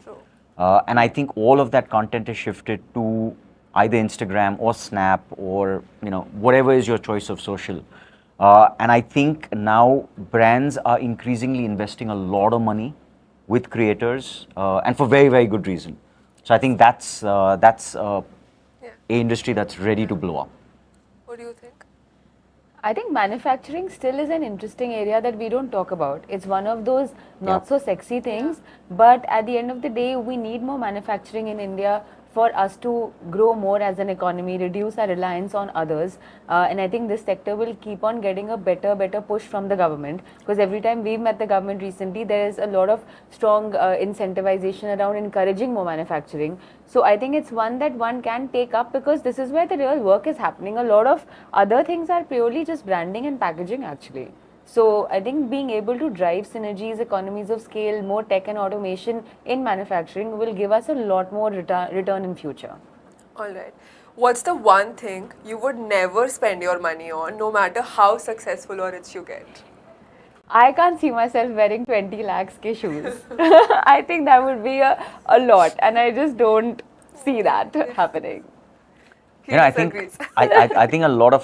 And I think all of that content is shifted to either Instagram or Snap or, whatever is your choice of social. And I think now brands are increasingly investing a lot of money with creators and for very, very good reason. So I think that's a industry that's ready to blow up. What do you think? I think manufacturing still is an interesting area that we don't talk about. It's one of those not so sexy things, but at the end of the day, we need more manufacturing in India for us to grow more as an economy, reduce our reliance on others. And I think this sector will keep on getting a better push from the government, because every time we've met the government recently, there is a lot of strong incentivization around encouraging more manufacturing. So I think it's one that one can take up, because this is where the real work is happening. A lot of other things are purely just branding and packaging actually. So I think being able to drive synergies, economies of scale, more tech and automation in manufacturing will give us a lot more return in future. All right. What's the one thing you would never spend your money on, no matter how successful or rich you get? I can't see myself wearing 20 lakhs ke shoes. I think that would be a lot, and I just don't see that happening. I think I think a lot of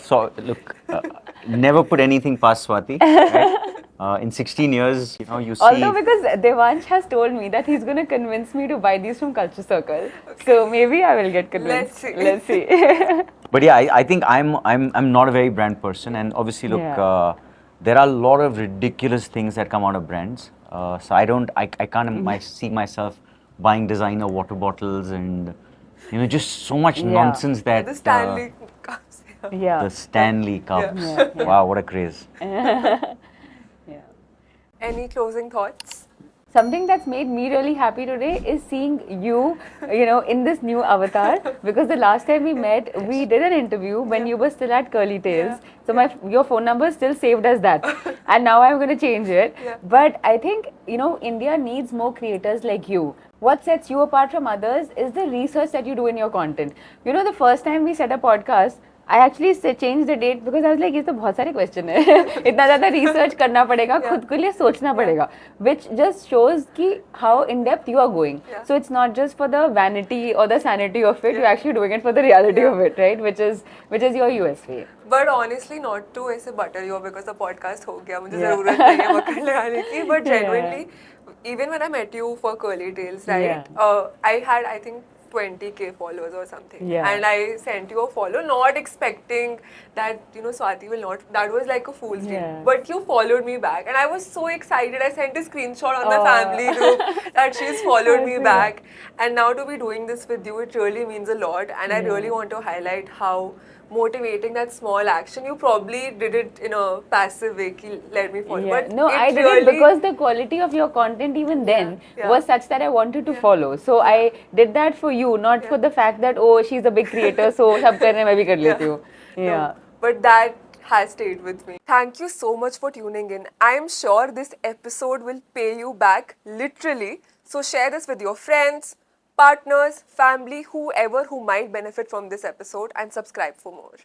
never put anything past Swati. Right? In 16 years, you see. Although because Devansh has told me that he's going to convince me to buy these from Culture Circle, so maybe I will get convinced. Let's see. But yeah, I think I'm not a very brand person, and obviously there are a lot of ridiculous things that come out of brands. So I can't see myself buying designer water bottles and just so much nonsense that the Stanley cups. the Stanley cups. Wow, what a craze. Any closing thoughts? Something that's made me really happy today is seeing you, in this new avatar, because the last time we met, we did an interview when you were still at Curly Tails. So your phone number is still saved as that. And now I'm going to change it. But I think, India needs more creators like you. What sets you apart from others is the research that you do in your content. The first time we set a podcast, I actually changed the date because I was like, ये तो बहुत सारे question है. इतना ज़्यादा research करना पड़ेगा, खुद के लिए सोचना पड़ेगा, which just shows कि how in depth you are going. So it's not just for the vanity or the sanity of it. You're actually doing it for the reality of it, right? Which is your USP. But honestly, not to ऐसे butter you because the podcast हो गया, मुझे ज़रूरत नहीं है पकड़ लगाने की. But genuinely, even when I met you for Curly Tails, right? I had, I think, 20k followers or something, and I sent you a follow, not expecting that Swati will not. That was like a fool's dream. But you followed me back, and I was so excited. I sent a screenshot on my family group that she's followed me back, and now to be doing this with you, it really means a lot. And I really want to highlight how motivating, that small action, you probably did it in a passive way, ki, let me follow. Yeah. But No, I did really, it because the quality of your content even then yeah. was such that I wanted to follow. So I did that for you, not for the fact that oh she's a big creator, so सब करने मैं भी कर लेती हूँ. Yeah. No, but that has stayed with me. Thank you so much for tuning in. I am sure this episode will pay you back literally. So share this with your friends, partners, family, whoever who might benefit from this episode, and subscribe for more.